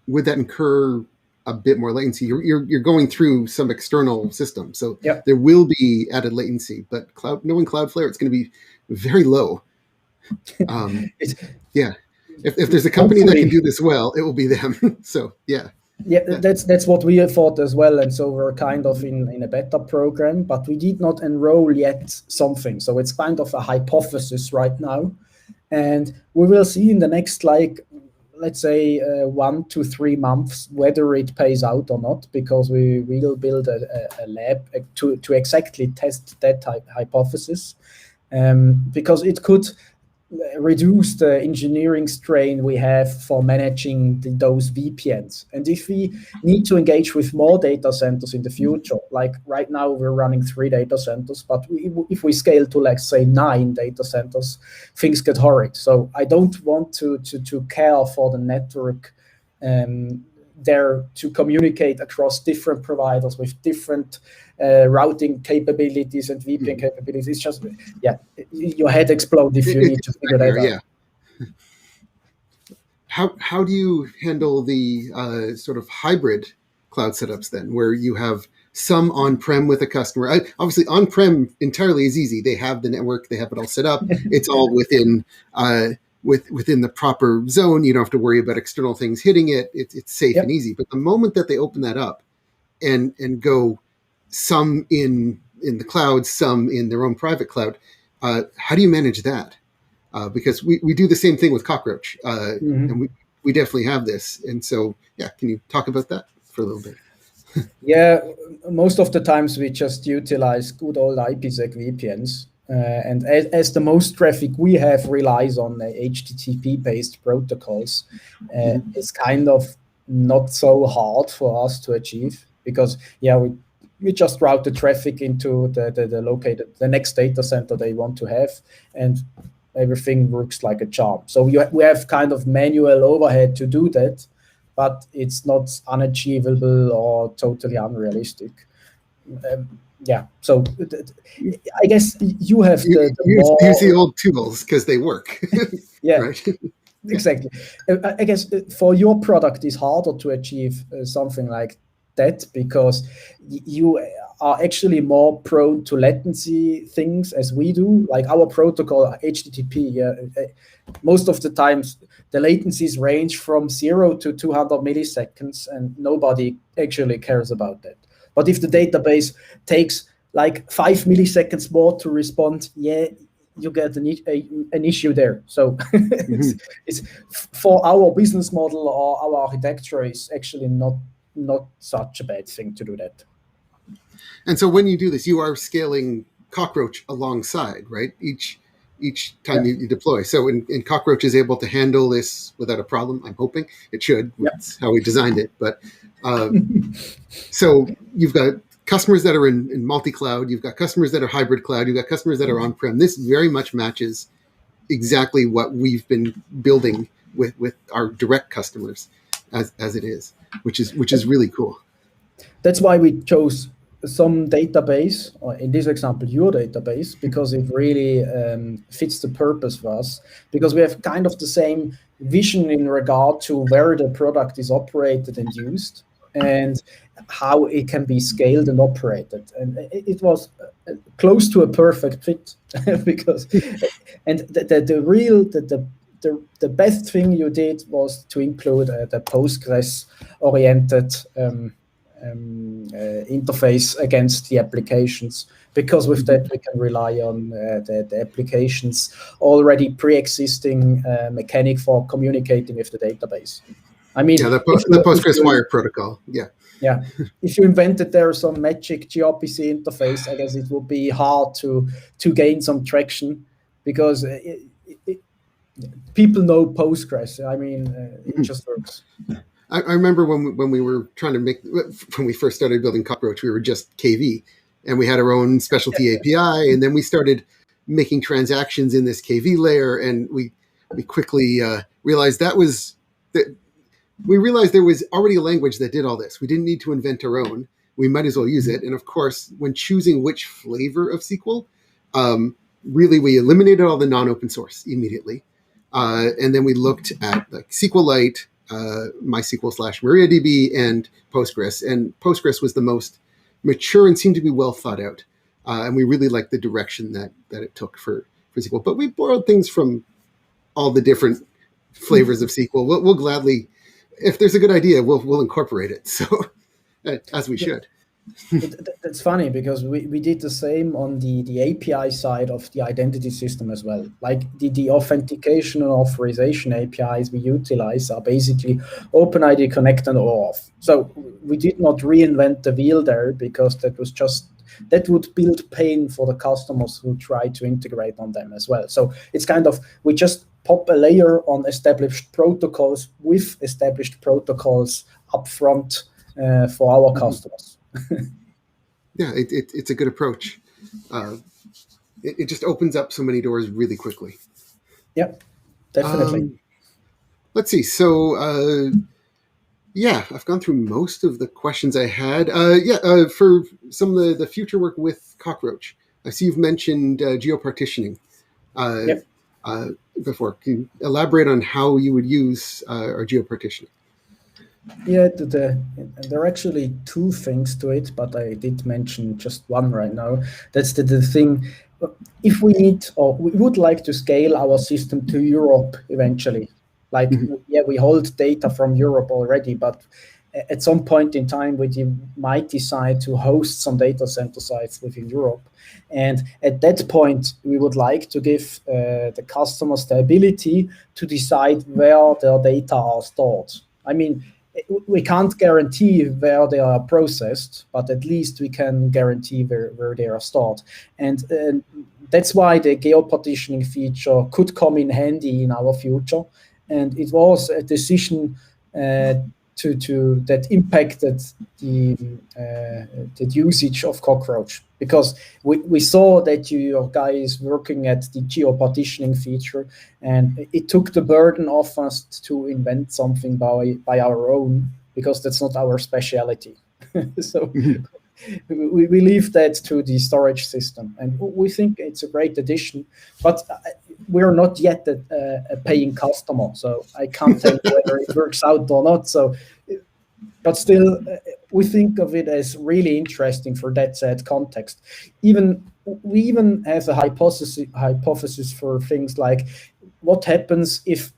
would that incur? A bit more latency. You're going through some external system, so there will be added latency. But knowing Cloudflare, it's going to be very low. If there's a company that can do this well, it will be them. So that's what we thought as well. And so we're kind of in a beta program, but we did not enroll yet something. So it's kind of a hypothesis right now, and we will see in the next let's say 1 to 3 months whether it pays out or not, because we will build a lab to exactly test that hypothesis, because it could reduce the engineering strain we have for managing those VPNs. And if we need to engage with more data centers in the future, like right now we're running 3 data centers, but if we scale to, let's say, 9 data centers, things get horrid. So I don't want to care for the network there to communicate across different providers with different routing capabilities and VPN capabilities. It's just, your head explodes if you need to figure that out. How do you handle the sort of hybrid cloud setups then, where you have some on-prem with a customer? Obviously, on-prem entirely is easy. They have the network, they have it all set up. It's all within the proper zone. You don't have to worry about external things hitting it. It's safe and easy. But the moment that they open that up and go, some in the cloud, some in their own private cloud. How do you manage that? Because we do the same thing with Cockroach, and we definitely have this. And so, yeah, can you talk about that for a little bit? Yeah, most of the times we just utilize good old IPsec VPNs. And as the most traffic we have relies on HTTP-based protocols, it's kind of not so hard for us to achieve because, yeah, we just route the traffic into the next data center they want to have, and everything works like a charm. So we have kind of manual overhead to do that, but it's not unachievable or totally unrealistic. Yeah, so I guess you have use the old tools because they work. Yeah, right? Exactly. I guess for your product, it's harder to achieve something like that because you are actually more prone to latency things as we do. Like our protocol, HTTP, most of the times the latencies range from 0 to 200 milliseconds, and nobody actually cares about that. But if the database takes like 5 milliseconds more to respond, you get an issue there. So it's for our business model or our architecture is actually not such a bad thing to do that. And so when you do this, you are scaling Cockroach alongside, right? Each time you deploy. So in Cockroach is able to handle this without a problem. I'm hoping it should. That's how we designed it. But so you've got customers that are in multi-cloud. You've got customers that are hybrid cloud. You've got customers that are on-prem. This very much matches exactly what we've been building with our direct customers as it is, which is really cool. That's why we chose some database, or in this example, your database, because it really fits the purpose for us, because we have kind of the same vision in regard to where the product is operated and used and how it can be scaled and operated. And it was close to a perfect fit because, and the best thing you did was to include the Postgres-oriented interface against the applications, because with that we can rely on the applications already pre-existing mechanic for communicating with the database. I mean, the Postgres wire protocol. Yeah. If you invented there some magic gRPC interface, I guess it would be hard to gain some traction because people know Postgres. I mean, it just works. I remember when we were trying to when we first started building Cockroach, we were just KV, and we had our own specialty API, and then we started making transactions in this KV layer, and we quickly realized we realized there was already a language that did all this. We didn't need to invent our own. We might as well use it. And of course, when choosing which flavor of SQL, really we eliminated all the non-open source immediately, and then we looked at like SQLite. MySQL/MariaDB and Postgres. And Postgres was the most mature and seemed to be well thought out. And we really liked the direction that it took for SQL. But we borrowed things from all the different flavors of SQL. We'll gladly, if there's a good idea, we'll incorporate it. So as we should. That's funny because we did the same on the API side of the identity system as well. Like the authentication and authorization APIs we utilize are basically OpenID Connect and OAuth. So we did not reinvent the wheel there because that would build pain for the customers who try to integrate on them as well. So it's kind of, we just pop a layer on established protocols with established protocols up front for our customers. Yeah, it's a good approach. It just opens up so many doors really quickly. Yep, definitely. Let's see. So, I've gone through most of the questions I had. For some of the future work with Cockroach, I see you've mentioned Geo-Partitioning before. Can you elaborate on how you would use our Geo-Partitioning? Yeah, there are actually two things to it, but I did mention just one right now. That's the thing. If we need, or we would like to scale our system to Europe eventually, we hold data from Europe already, but at some point in time, we might decide to host some data center sites within Europe. And at that point, we would like to give the customers the ability to decide where their data are stored. I mean, we can't guarantee where they are processed, but at least we can guarantee where they are stored. And that's why the geo-partitioning feature could come in handy in our future. And it was a decision that impacted the usage of Cockroach, because we saw that you guys working at the geo-partitioning feature, and it took the burden off us to invent something by our own, because that's not our specialty. So we leave that to the storage system, and we think it's a great addition, but we're not yet a paying customer, so I can't tell you whether it works out or not. So, but still, we think of it as really interesting for that said context. We even have a hypothesis for things like what happens if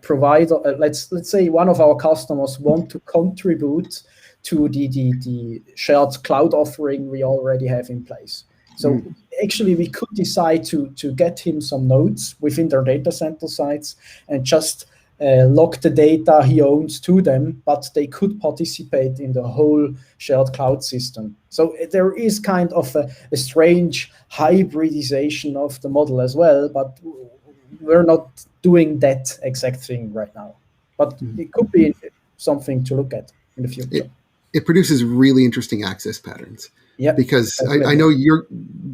provider, let's say one of our customers want to contribute to the shared cloud offering we already have in place. So actually, we could decide to get him some nodes within their data center sites and just lock the data he owns to them, but they could participate in the whole shared cloud system. So there is kind of a strange hybridization of the model as well, but we're not doing that exact thing right now. But it could be something to look at in the future. It produces really interesting access patterns. Yeah, because I know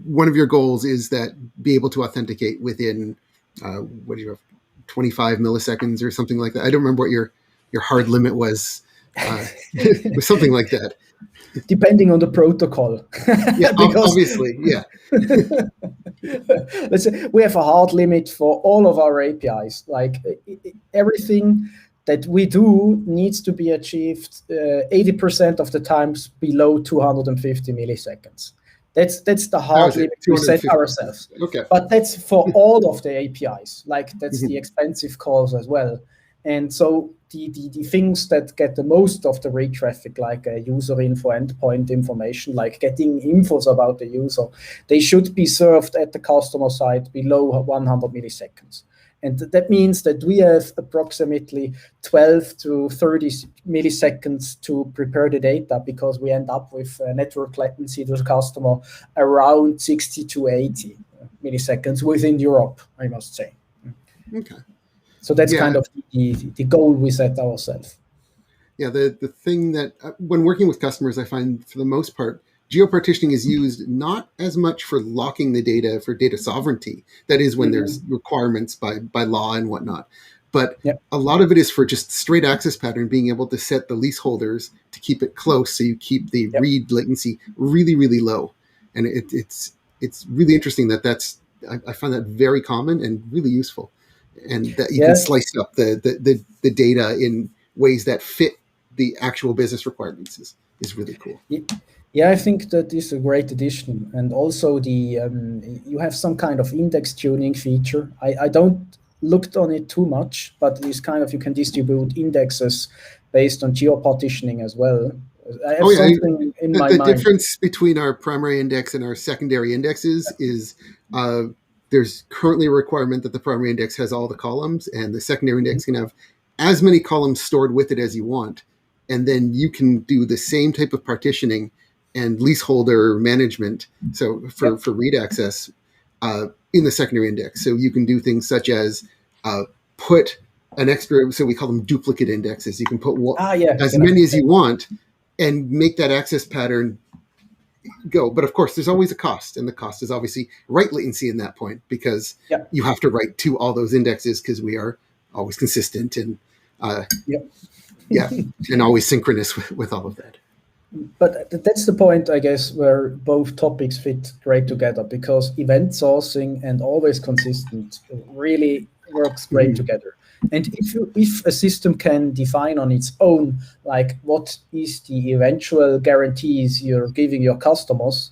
one of your goals is that be able to authenticate within what do you have, 25 milliseconds or something like that. I don't remember what your hard limit was. It was something like that. Depending on the protocol. Yeah, obviously, yeah. Let's say we have a hard limit for all of our APIs. Like everything that we do needs to be achieved 80% of the times below 250 milliseconds. That's the hard limit we set ourselves. Okay. But that's for all of the APIs. Like that's the expensive calls as well. And so the things that get the most of the read traffic, like user info, endpoint information, like getting infos about the user, they should be served at the customer side below 100 milliseconds. And that means that we have approximately 12 to 30 milliseconds to prepare the data, because we end up with network latency to the customer around 60 to 80 milliseconds within Europe, I must say. Okay. So that's kind of the goal we set ourselves. Yeah, the thing that when working with customers, I find for the most part, geo-partitioning is used not as much for locking the data for data sovereignty. That is when there's requirements by law and whatnot. But a lot of it is for just straight access pattern, being able to set the leaseholders to keep it close, so you keep the read latency really, really low. And it's really interesting that's I find that very common and really useful. And that you can slice up the data in ways that fit the actual business requirements is really cool. Yeah, I think that is a great addition. And also you have some kind of index tuning feature. I don't looked on it too much, but it's kind of, you can distribute indexes based on geo-partitioning as well. I have something in my mind. The difference between our primary index and our secondary indexes is there's currently a requirement that the primary index has all the columns, and the secondary index can have as many columns stored with it as you want. And then you can do the same type of partitioning and leaseholder management. So for read access in the secondary index. So you can do things such as put an extra, so we call them duplicate indexes. You can put as many as you want and make that access pattern go. But of course, there's always a cost. And the cost is obviously write latency in that point, because you have to write to all those indexes, because we are always consistent and and always synchronous with all of that. But that's the point, I guess, where both topics fit great together, because event sourcing and always consistent really works great together. And if a system can define on its own, like what is the eventual guarantees you're giving your customers,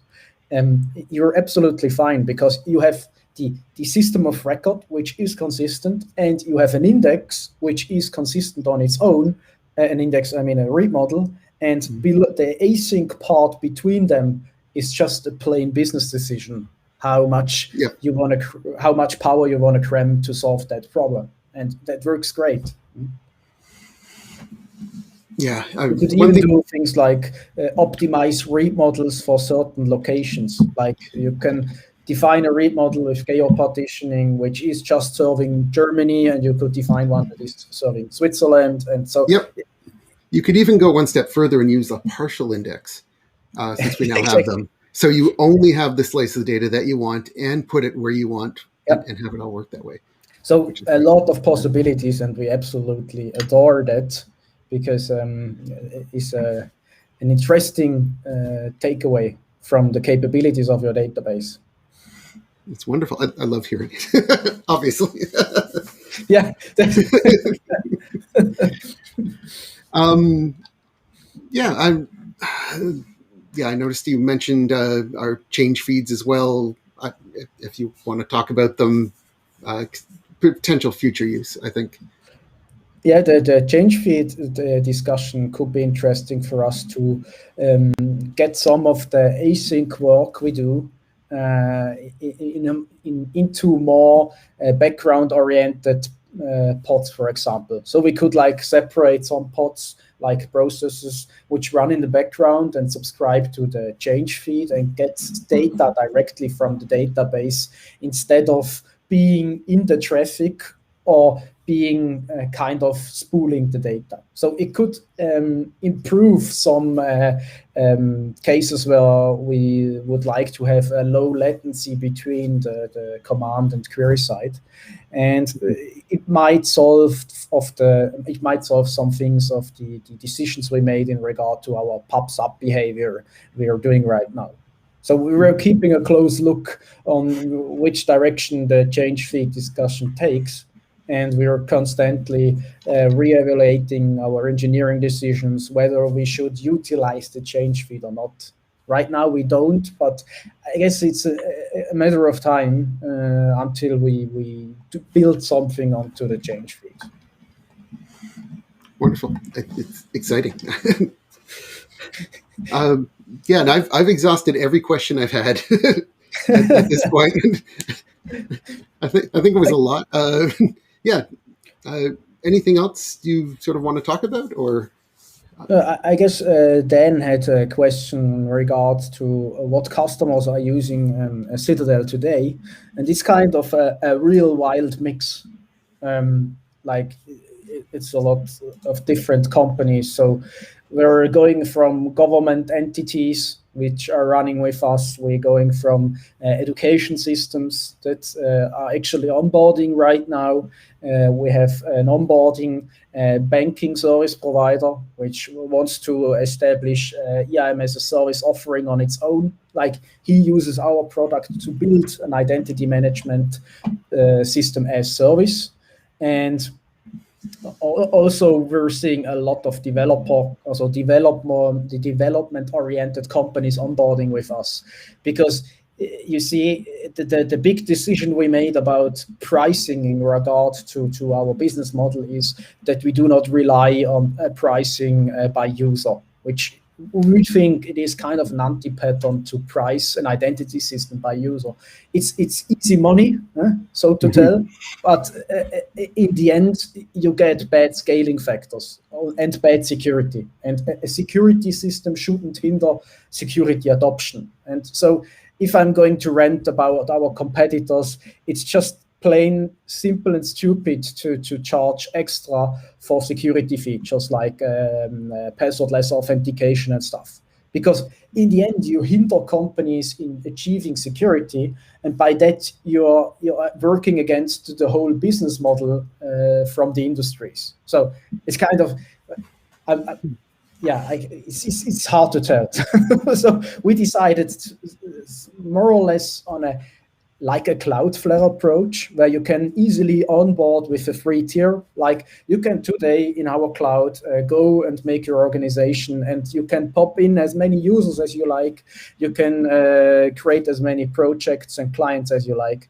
you're absolutely fine, because you have the system of record, which is consistent, and you have an index, which is consistent on its own. an index, I mean a read model, and the async part between them is just a plain business decision. How much you want to, how much power you want to cram to solve that problem, and that works great. Yeah, you could even do things like optimize read models for certain locations. Like you can define a read model with Geo-Partitioning, which is just serving Germany, and you could define one that is serving Switzerland, and so. Yep. You could even go one step further and use a partial index, since we now Exactly. have them. So you only have the slice of data that you want and put it where you want, and have it all work that way. So a lot of possibilities, and we absolutely adore that, because it's an interesting takeaway from the capabilities of your database. It's wonderful. I love hearing it, obviously. Yeah. I noticed you mentioned our change feeds as well. If you want to talk about them, potential future use, I think. Yeah, the change feed discussion could be interesting for us to get some of the async work we do into more background-oriented pods, for example. So we could like separate some pods, like processes which run in the background and subscribe to the change feed and get data directly from the database, instead of being in the traffic or being kind of spooling the data. So it could improve some cases where we would like to have a low latency between the command and query side, and it might solve some things of the decisions we made in regard to our pub sub behavior we are doing right now. So we were keeping a close look on which direction the change feed discussion takes, and we are constantly re-evaluating our engineering decisions, whether we should utilize the change feed or not. Right now we don't, but I guess it's a matter of time until we build something onto the change feed. Wonderful. It's exciting. And I've exhausted every question I've had at this point. I think it was a lot. Anything else you sort of want to talk about, or? I guess Dan had a question in regards to what customers are using Zitadel today, and it's kind of a real wild mix. Like it's a lot of different companies. So we're going from government entities which are running with us. We're going from education systems that are actually onboarding right now. We have an onboarding banking service provider which wants to establish I.A.M as a service offering on its own. Like he uses our product to build an identity management system as service. And also, we're seeing a lot of development-oriented companies onboarding with us, because you see the big decision we made about pricing in regard to our business model is that we do not rely on pricing by user, which we think it is kind of an anti-pattern to price an identity system by user. It's easy money, so to tell, but in the end, you get bad scaling factors and bad security. And a security system shouldn't hinder security adoption. And so if I'm going to rant about our competitors, it's just plain simple and stupid to charge extra for security features like passwordless authentication and stuff. Because in the end, you hinder companies in achieving security, and by that you're working against the whole business model from the industries. So it's kind of, it's hard to tell. So we decided more or less on a CloudFlare approach, where you can easily onboard with a free tier. Like you can today in our cloud go and make your organization, and you can pop in as many users as you like. You can create as many projects and clients as you like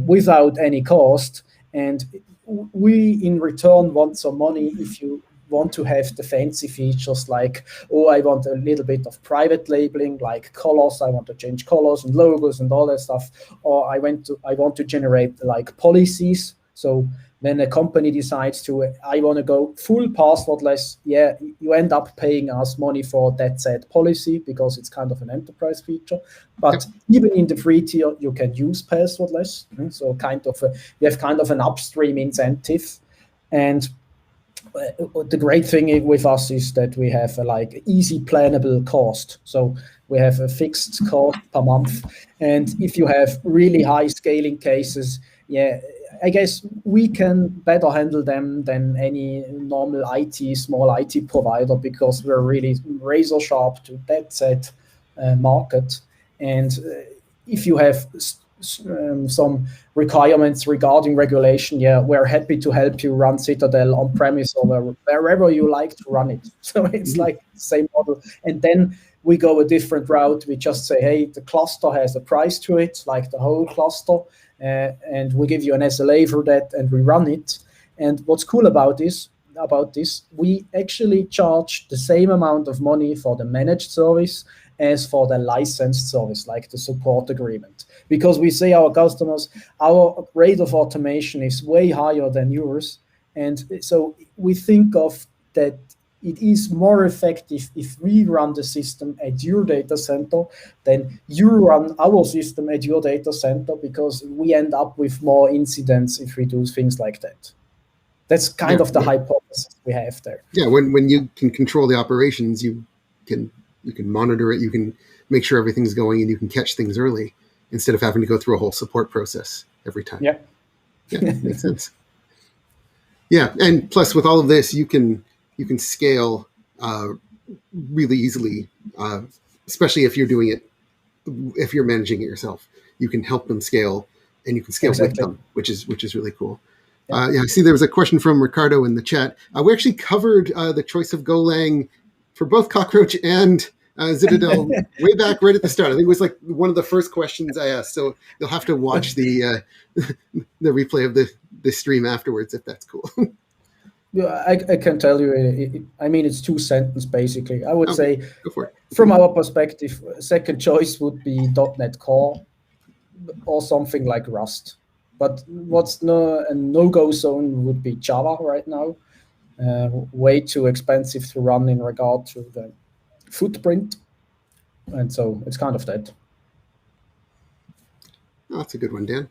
without any cost. And we in return want some money if you want to have the fancy features like, oh, I want a little bit of private labeling, like colors. I want to change colors and logos and all that stuff. Or I want to generate like policies. So when a company decides I want to go full passwordless, yeah, you end up paying us money for that said policy because it's kind of an enterprise feature. But even in the free tier, you can use passwordless. So we have kind of an upstream incentive. And the great thing with us is that we have a like easy plannable cost. So we have a fixed cost per month. And if you have really high scaling cases, yeah, I guess we can better handle them than any normal small IT provider because we're really razor sharp to that set market. And if you have some requirements regarding regulation, yeah, we're happy to help you run Zitadel on premise or wherever you like to run it. So it's like the same model. And then we go a different route. We just say, hey, the cluster has a price to it, like the whole cluster, and we give you an SLA for that, and we run it. And what's cool about this, we actually charge the same amount of money for the managed service as for the licensed service, like the support agreement. Because we say our customers, our rate of automation is way higher than yours. And so we think of that it is more effective if we run the system at your data center than you run our system at your data center, because we end up with more incidents if we do things like that. That's kind of the hypothesis we have there. Yeah, when you can control the operations, you can monitor it, you can make sure everything's going, and you can catch things early instead of having to go through a whole support process every time. Yeah, makes sense. Yeah, and plus with all of this, you can scale really easily, especially if you're managing it yourself. You can help them scale, and you can scale with them, which is really cool. I see there was a question from Ricardo in the chat. We actually covered the choice of Golang for both Cockroach and Zitadel way back right at the start. I think it was like one of the first questions I asked. So you'll have to watch the replay of the stream afterwards if that's cool. Yeah, I can tell you. It's 2 sentences basically. I would say, go for it. From our perspective, second choice would be .NET Core or something like Rust. But what's a no-go zone would be Java right now. Way too expensive to run in regard to the footprint, and so it's kind of that. Oh, that's a good one, Dan.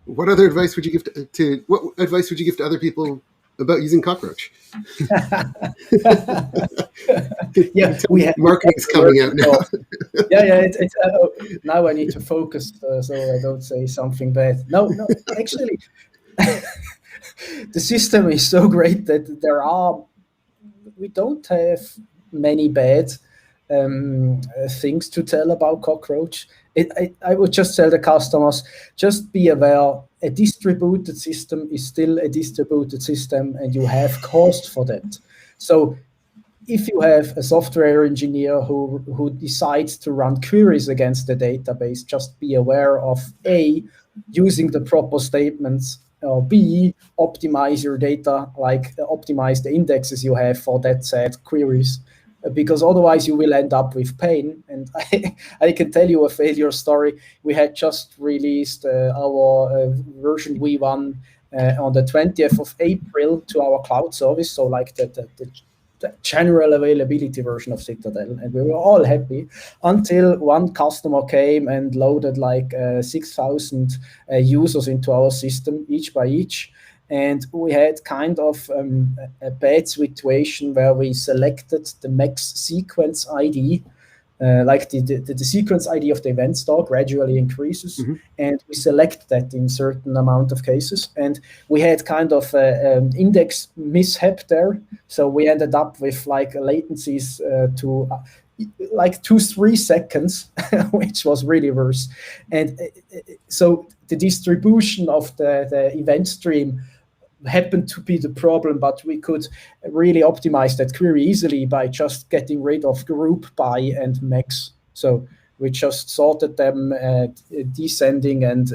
What advice would you give to other people about using Cockroach? Yeah, marketing's coming out now. It's now I need to focus so I don't say something bad. No, actually, the system is so great that we don't have many bad things to tell about Cockroach. I would just tell the customers, just be aware, a distributed system is still a distributed system, and you have cost for that. So if you have a software engineer who decides to run queries against the database, just be aware of A, using the proper statements, or B, optimize your data, like optimize the indexes you have for that set queries, because otherwise you will end up with pain. And I can tell you a failure story. We had just released our version V1 on the 20th of April to our cloud service, so like the general availability version of Zitadel, and we were all happy until one customer came and loaded like 6,000 users into our system, each by each. And we had kind of a bad situation where we selected the max sequence ID, like the sequence ID of the event store gradually increases, and we select that in certain amount of cases. And we had kind of an index mishap there. So we ended up with like latencies to like 2-3 seconds, which was really worse. And so the distribution of the event stream happened to be the problem, but we could really optimize that query easily by just getting rid of group by and max. So we just sorted them descending and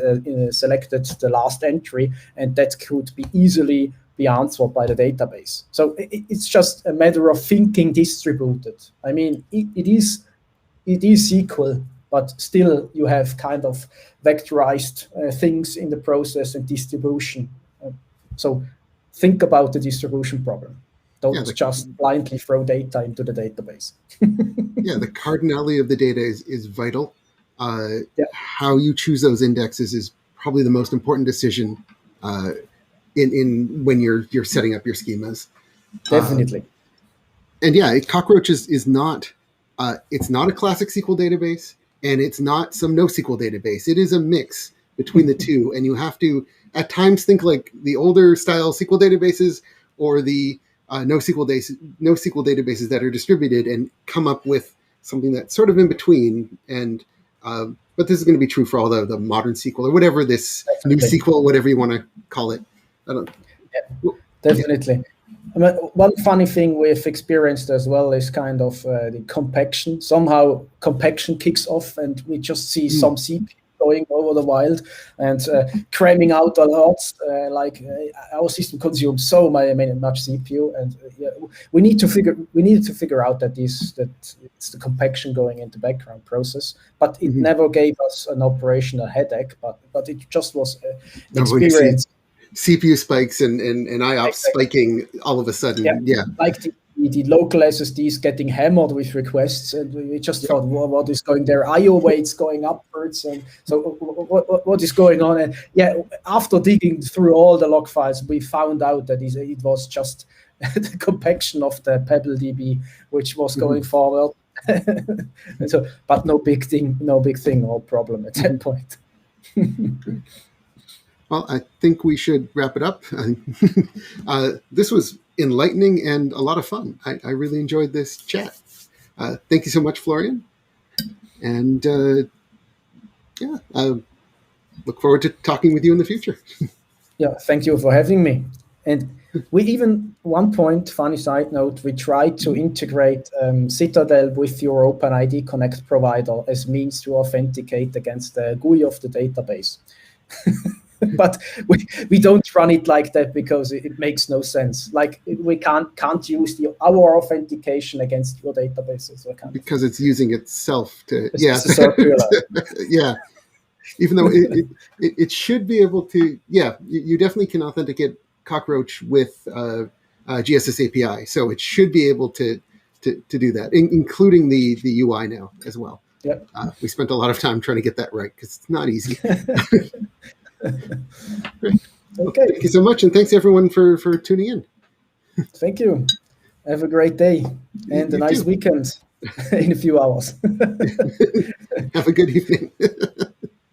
selected the last entry, and that could be easily be answered by the database. So it's just a matter of thinking distributed. I mean, it is equal, but still you have kind of vectorized things in the process and distribution. So think about the distribution problem. Don't just blindly throw data into the database. Yeah, the cardinality of the data is vital. How you choose those indexes is probably the most important decision in when you're setting up your schemas. Definitely. And yeah, Cockroach is not it's not a classic SQL database, and it's not some NoSQL database. It is a mix between the two, and you have to at times think like the older style SQL databases or the NoSQL databases that are distributed, and come up with something that's sort of in between. And but this is going to be true for all the modern SQL or whatever this new SQL, whatever you want to call it. Definitely. I mean, one funny thing we've experienced as well is kind of the compaction. Somehow compaction kicks off, and we just see some CPU going over the wild and cramming out a lot. Our system consumes so much CPU, and we need to figure out that it's the compaction going into background process. But it never gave us an operational headache. But it just was an experience. CPU spikes and I.A.M spiking all of a sudden. Yeah. Like the local SSDs getting hammered with requests, and we just thought, well, what is going there? I.O. weights going upwards, and so what is going on? And after digging through all the log files, we found out that it was just the compaction of the PebbleDB, which was going forward. So, but no big thing or problem at that point. Well, I think we should wrap it up. This was enlightening and a lot of fun. I really enjoyed this chat. Thank you so much, Florian. And I look forward to talking with you in the future. Yeah, thank you for having me. And we even, one point, funny side note, we tried to integrate Zitadel with your OpenID Connect provider as means to authenticate against the GUI of the database. But we don't run it like that because it makes no sense. Like we can't use our authentication against your databases. Because it's using itself to yeah. Even though it should be able to, you definitely can authenticate Cockroach with GSS API, so it should be able to do that, including the UI now as well. Yep. We spent a lot of time trying to get that right because it's not easy. Great. Okay. Thank you so much, and thanks everyone for tuning in. Thank you. Have a great day and a nice weekend in a few hours. Have a good evening.